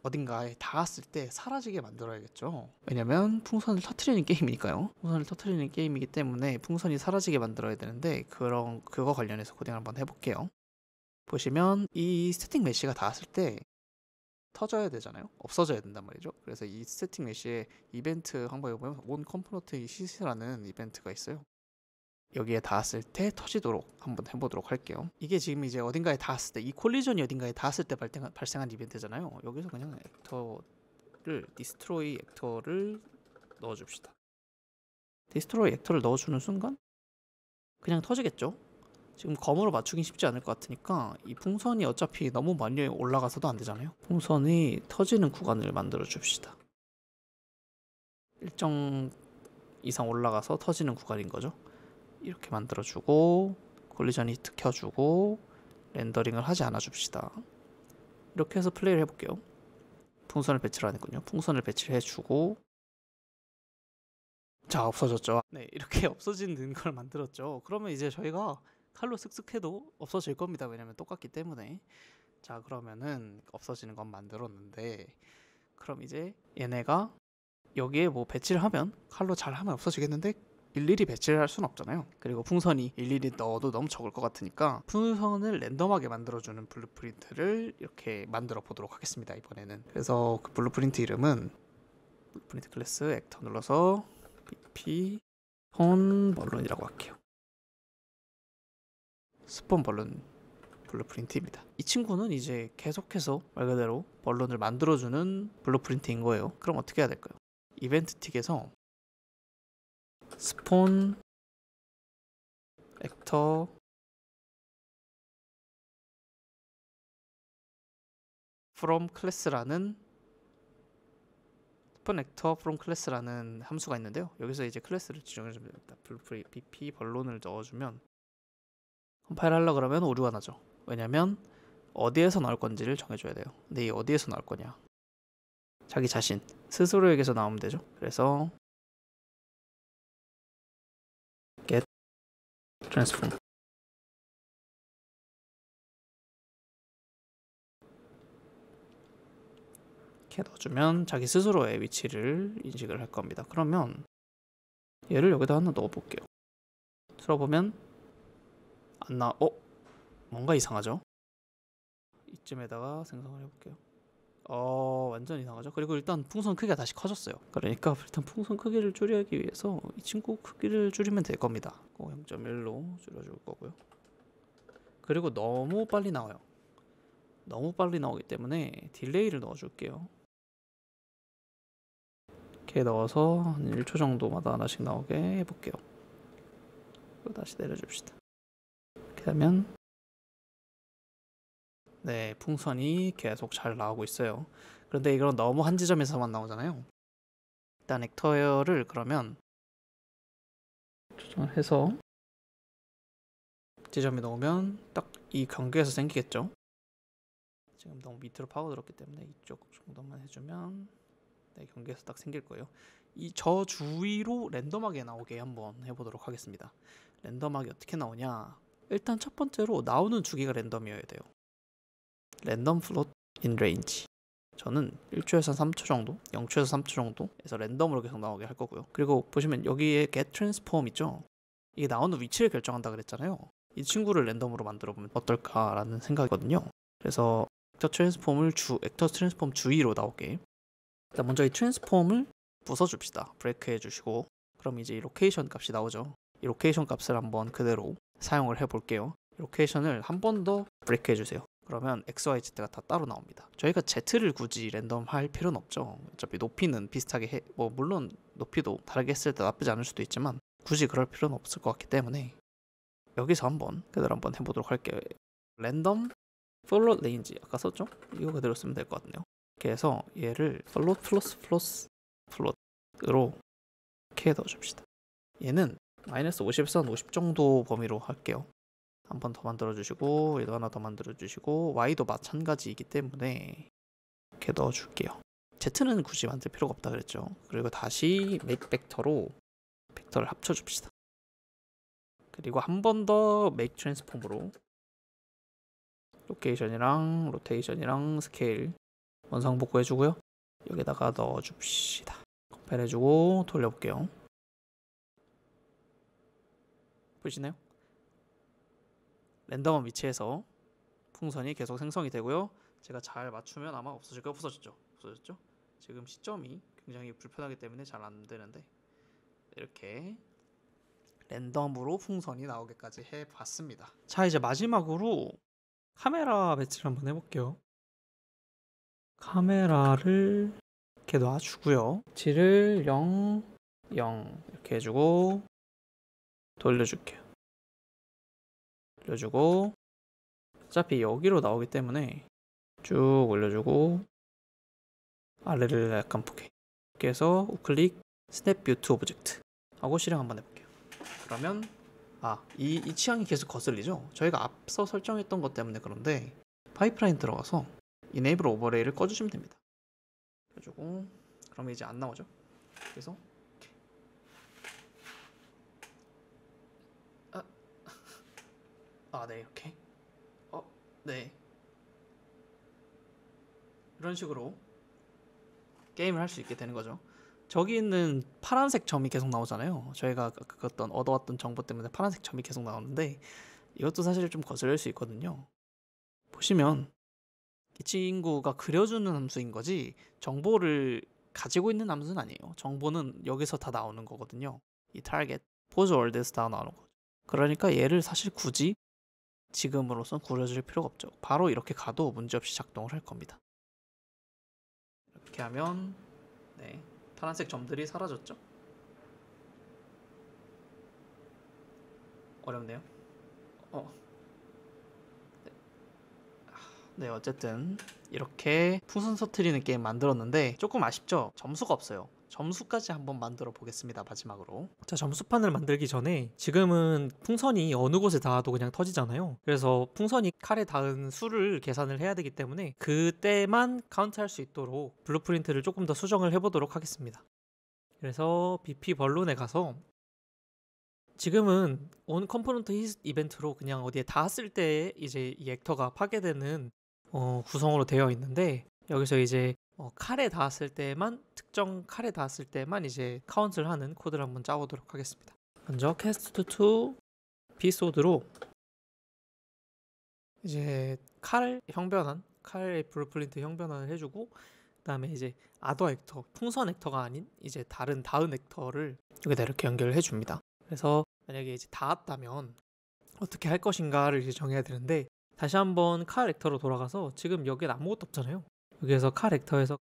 [SPEAKER 2] 어딘가에 닿았을 때 사라지게 만들어야겠죠. 왜냐면 풍선을 터트리는 게임이니까요. 풍선을 터트리는 게임이기 때문에 풍선이 사라지게 만들어야 되는데 그거 관련해서 코딩을 한번 해볼게요. 보시면 이 스태틱 메시가 닿았을 때 터져야 되잖아요. 없어져야 된단 말이죠. 그래서 이 스태틱 메시의 이벤트 항목에 보면 온 컴포넌트 시스라는 이벤트가 있어요. 여기에 닿았을 때 터지도록 한번 해보도록 할게요. 이게 지금 이제 어딘가에 닿았을 때, 이 콜리전이 어딘가에 닿았을 때 발생한 이벤트잖아요. 여기서 그냥 디스트로이 액터를 넣어줍시다. 디스트로이 액터를 넣어주는 순간 그냥 터지겠죠. 지금 검으로 맞추긴 쉽지 않을 것 같으니까 이 풍선이 어차피 너무 많이 올라가서도 안 되잖아요. 풍선이 터지는 구간을 만들어 줍시다. 일정 이상 올라가서 터지는 구간인 거죠. 이렇게 만들어주고 콜리전 히트 켜주고 렌더링을 하지 않아 줍시다. 이렇게 해서 플레이를 해볼게요. 풍선을 배치를 하는군요. 풍선을 배치를 해주고 자, 없어졌죠. 네, 이렇게 없어지는 걸 만들었죠. 그러면 이제 저희가 칼로 슥슥 해도 없어질 겁니다. 왜냐면 똑같기 때문에. 자, 그러면은 없어지는 건 만들었는데 그럼 이제 얘네가 여기에 뭐 배치를 하면 칼로 잘 하면 없어지겠는데 일일이 배치를 할 수는 없잖아요. 그리고 풍선이 일일이 넣어도 너무 적을 것 같으니까 풍선을 랜덤하게 만들어주는 블루프린트를 이렇게 만들어 보도록 하겠습니다. 이번에는. 그래서 그 블루프린트 이름은 블루프린트 클래스 액터 눌러서 BP 스폰 벌룬이라고 할게요. 스폰 벌룬 블루프린트입니다. 이 친구는 이제 계속해서 말 그대로 벌룬을 만들어주는 블루프린트인 거예요. 그럼 어떻게 해야 될까요? 이벤트 틱에서 스폰 액터 from class라는 스폰 액터 from class라는 함수가 있는데요. 여기서 이제 클래스를 지정해 주면 됩니다. BP 벌룬을 넣어주면 컴파일 하려고 그러면 오류가 나죠. 왜냐면 어디에서 나올 건지를 정해줘야 돼요. 근데 이 어디에서 나올 거냐, 자기 자신 스스로에게서 나오면 되죠. 그래서 get transform 이렇게 넣어주면 자기 스스로의 위치를 인식을 할 겁니다. 그러면 얘를 여기다 하나 넣어볼게요. 들어보면 안 나. 뭔가 이상하죠? 이쯤에다가 생성을 해볼게요. 완전 이상하죠? 그리고 일단 풍선 크기가 다시 커졌어요. 그러니까 일단 풍선 크기를 줄이기 위해서 이 친구 크기를 줄이면 될 겁니다. 0.1로 줄여줄 거고요. 그리고 너무 빨리 나와요. 너무 빨리 나오기 때문에 딜레이를 넣어줄게요. 이렇게 넣어서 한 1초 정도마다 하나씩 나오게 해볼게요. 그리고 다시 내려줍시다. 이렇게 하면 네, 풍선이 계속 잘 나오고 있어요. 그런데 이건 너무 한 지점에서만 나오잖아요. 일단 액터를 그러면 조정해서 지점이 나오면 딱 이 경계에서 생기겠죠. 지금 너무 밑으로 파고들었기 때문에 이쪽 정도만 해주면 네, 경계에서 딱 생길 거예요. 이 저 주위로 랜덤하게 나오게 한번 해보도록 하겠습니다. 랜덤하게 어떻게 나오냐, 일단 첫 번째로 나오는 주기가 랜덤이어야 돼요. 랜덤 플롯 인 레인지, 저는 1초에서 3초 정도, 0초에서 3초 정도에서 랜덤으로 계속 나오게 할 거고요. 그리고 보시면 여기에 get transform 있죠. 이게 나오는 위치를 결정한다 그랬잖아요. 이 친구를 랜덤으로 만들어 보면 어떨까라는 생각이거든요. 그래서 액터 트랜스폼 주위로 나오게 일단 먼저 이 트랜스폼을 부숴줍시다. 브레이크 해주시고, 그럼 이제 이 로케이션 값이 나오죠. 이 로케이션 값을 한번 그대로 사용을 해볼게요. 로케이션을 한 번 더 브레이크 해주세요. 그러면 XYZ가 다 따로 나옵니다. 저희가 Z를 굳이 랜덤 할 필요는 없죠. 어차피 높이는 비슷하게 물론 높이도 다르게 했을 때 나쁘지 않을 수도 있지만 굳이 그럴 필요는 없을 것 같기 때문에 여기서 한번 그대로 한번 해보도록 할게요. 랜덤 플롯 레인지 아까 썼죠? 이거 그대로 쓰면 될 것 같네요. 이렇게 해서 얘를 플롯 플러스 플롯으로 이렇게 넣어줍시다. 얘는 마이너스 50에서 한 50 정도 범위로 할게요. 한 번 더 만들어주시고, 얘도 하나 더 만들어주시고, Y도 마찬가지이기 때문에 이렇게 넣어줄게요. Z는 굳이 만들 필요가 없다 그랬죠. 그리고 다시 make 벡터로 벡터를 합쳐줍시다. 그리고 한 번 더 make transform으로 로케이션이랑 로테이션이랑 스케일 원상복구 해주고요. 여기다가 넣어줍시다. 컴파일 해주고 돌려볼게요. 보이시나요? 랜덤한 위치에서 풍선이 계속 생성이 되고요. 제가 잘 맞추면 아마 없어질 거예요. 없어졌죠? 지금 시점이 굉장히 불편하기 때문에 잘 안 되는데 이렇게 랜덤으로 풍선이 나오게까지 해봤습니다. 자, 이제 마지막으로 카메라 배치를 한번 해볼게요. 카메라를 이렇게 놔주고요. 배치를 0, 0 이렇게 해주고 돌려줄게요. 올려주고, 어차피 여기로 나오기 때문에 쭉 올려주고 아래를 약간 보게 이렇게 해서 우클릭 스냅 뷰 투 오브젝트 하고 실행 한번 해볼게요. 그러면 이 취향이 계속 거슬리죠? 저희가 앞서 설정했던 것 때문에 그런데 파이프라인 들어가서 이네이블 오버레이를 꺼주시면 됩니다. 해주고 그러면 이제 안 나오죠? 그래서 네, 이렇게 네, 이런 식으로 게임을 할 수 있게 되는 거죠. 저기 있는 파란색 점이 계속 나오잖아요. 저희가 얻어왔던 정보 때문에 파란색 점이 계속 나오는데 이것도 사실 좀 거슬릴 수 있거든요. 보시면 이 친구가 그려주는 함수인 거지 정보를 가지고 있는 함수는 아니에요. 정보는 여기서 다 나오는 거거든요. 이 타겟, 포즈 월드에서 다 나오는 거죠. 그러니까 얘를 사실 굳이 지금으로선 그려줄 필요가 없죠. 바로 이렇게 가도 문제없이 작동을 할 겁니다. 이렇게 하면 네, 파란색 점들이 사라졌죠. 어렵네요. 네, 어쨌든 이렇게 풍선 터트리는 게임 만들었는데 조금 아쉽죠? 점수가 없어요. 점수까지 한번 만들어 보겠습니다. 마지막으로. 자, 점수판을 만들기 전에 지금은 풍선이 어느 곳에 닿아도 그냥 터지잖아요. 그래서 풍선이 칼에 닿은 수를 계산을 해야 되기 때문에 그때만 카운트할 수 있도록 블루프린트를 조금 더 수정을 해보도록 하겠습니다. 그래서 BP 벌론에 가서 지금은 온 컴포넌트 히트 이벤트로 그냥 어디에 닿았을 때 이제 이 액터가 파괴되는 구성으로 되어 있는데, 여기서 이제 칼에 닿았을 때만, 특정 칼에 닿았을 때만 이제 카운트를 하는 코드를 한번 짜보도록 하겠습니다. 먼저 cast to b소드로 이제 칼 형변환, 칼의 블루프린트 형변환을 해주고, 그 다음에 이제 아더 액터, 풍선 액터가 아닌 이제 다른 닿은 액터를 여기다 이렇게 연결을 해줍니다. 그래서 만약에 이제 닿았다면 어떻게 할 것인가를 이제 정해야 되는데, 다시 한번 칼 액터로 돌아가서 지금 여기엔 아무것도 없잖아요. 여기에서 칼 액터에서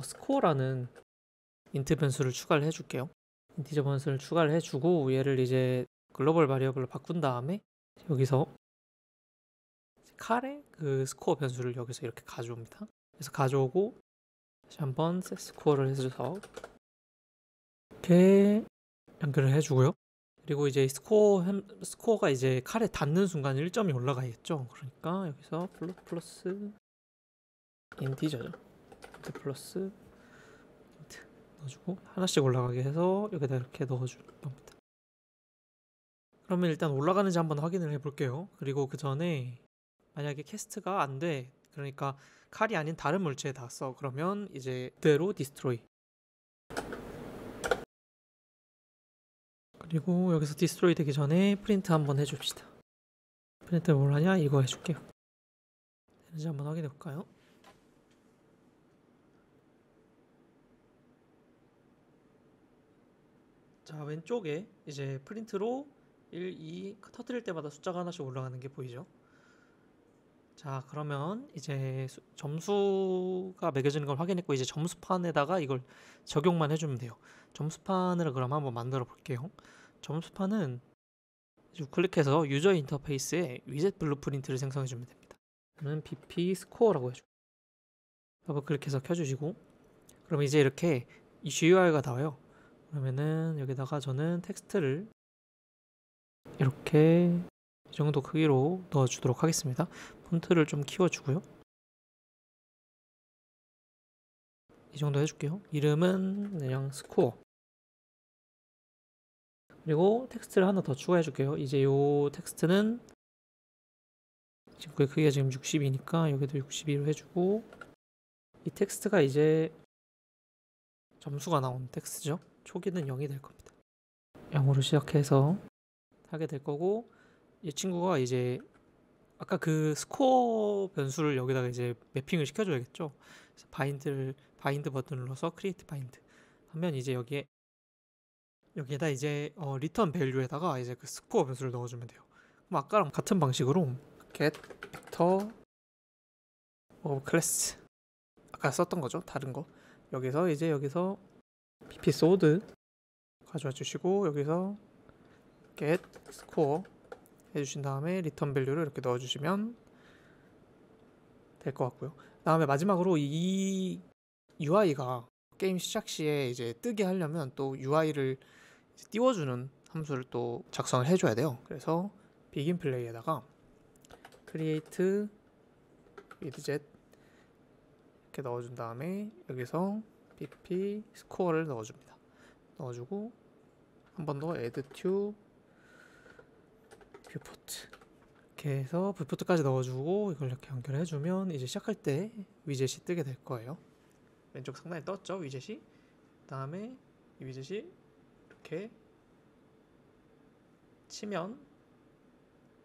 [SPEAKER 2] 스코어라는 인트 변수를 추가를 해줄게요. 인티저 변수를 추가를 해주고 얘를 이제 글로벌 바리어블로 바꾼 다음에 여기서 칼의 그 스코어 변수를 여기서 이렇게 가져옵니다. 그래서 가져오고 다시 한번 셋 스코어를 해줘서 이렇게 연결을 해주고요. 그리고 이제 스코어가 이제 칼에 닿는 순간 1점이 올라가겠죠. 그러니까 여기서 플러스 인티저죠. 인트 플러스 인트 넣어주고 하나씩 올라가게 해서 여기다 이렇게 넣어주는 겁니다. 그러면 일단 올라가는지 한번 확인을 해볼게요. 그리고 그 전에 만약에 캐스트가 안 돼, 그러니까 칼이 아닌 다른 물체에 닿았어, 그러면 이제 그대로 디스트로이. 그리고 여기서 디스트로이 되기 전에 프린트 한번 해줍시다. 프린트 뭘 하냐? 이거 해줄게요. 되는지 한번 확인해 볼까요? 자, 왼쪽에 이제 프린트로 1, 2 터뜨릴 때마다 숫자가 하나씩 올라가는 게 보이죠? 자, 그러면 이제 점수가 매겨지는 걸 확인했고, 이제 점수판에다가 이걸 적용만 해주면 돼요. 점수판을 그럼 한번 만들어 볼게요. 점수판은 우클릭해서 유저 인터페이스에 위젯 블루프린트를 생성해 주면 됩니다. 그러면 bp 스코어라고 해주고 더블 클릭해서 켜주시고, 그럼 이제 이렇게 이 GUI가 나와요. 그러면은 여기다가 저는 텍스트를 이렇게 이 정도 크기로 넣어주도록 하겠습니다. 폰트를 좀 키워주고요. 이 정도 해줄게요. 이름은 그냥 스코어. 그리고 텍스트를 하나 더 추가해줄게요. 이제 요 텍스트는 지금 그 크기가 지금 60이니까 여기도 62로 해주고, 이 텍스트가 이제 점수가 나오는 텍스트죠. 초기는 0이 될 겁니다. 0으로 시작해서 하게 될 거고, 이 친구가 이제 아까 그 스코어 변수를 여기다가 이제 매핑을 시켜줘야겠죠. 그래서 바인드 버튼을 눌러서 크리에이트 바인드 하면 이제 여기에다 이제 리턴 밸류에다가 이제 그 스코어 변수를 넣어주면 돼요. 그럼 아까랑 같은 방식으로 get vector of class, 아까 썼던 거죠. 다른 거. 여기서 pp sort 가져와 주시고, 여기서 get score 해주신 다음에 리턴 밸류를 이렇게 넣어주시면 될 것 같고요. 다음에 마지막으로 이 UI가 게임 시작 시에 이제 뜨게 하려면 또 UI를 띄워주는 함수를 또 작성을 해줘야 돼요. 그래서 begin play에다가 create widget 이렇게 넣어준 다음에 여기서 pp score를 넣어줍니다. 넣어주고 한 번 더 add to viewport 이렇게 해서 viewport까지 넣어주고, 이걸 이렇게 연결해주면 이제 시작할 때 위젯이 뜨게 될 거예요. 왼쪽 상단에 떴죠, 위젯이. 그 다음에 이 위젯이 이렇게 치면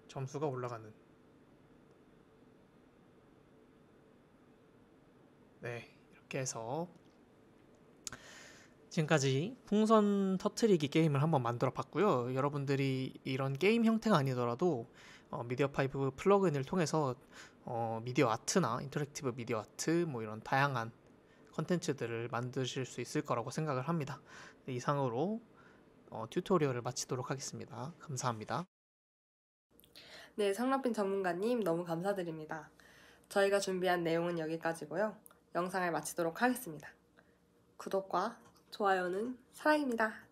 [SPEAKER 2] 점수가 올라가는, 네, 이렇게 해서 지금까지 풍선 터트리기 게임을 한번 만들어 봤고요. 여러분들이 이런 게임 형태가 아니더라도 미디어 파이프 플러그인을 통해서 미디어 아트나 인터랙티브 미디어 아트 뭐 이런 다양한 컨텐츠들을 만드실 수 있을 거라고 생각을 합니다. 네, 이상으로 튜토리얼을 마치도록 하겠습니다. 감사합니다.
[SPEAKER 1] 네, 성락빈 전문가님 너무 감사드립니다. 저희가 준비한 내용은 여기까지고요. 영상을 마치도록 하겠습니다. 구독과 좋아요는 사랑입니다.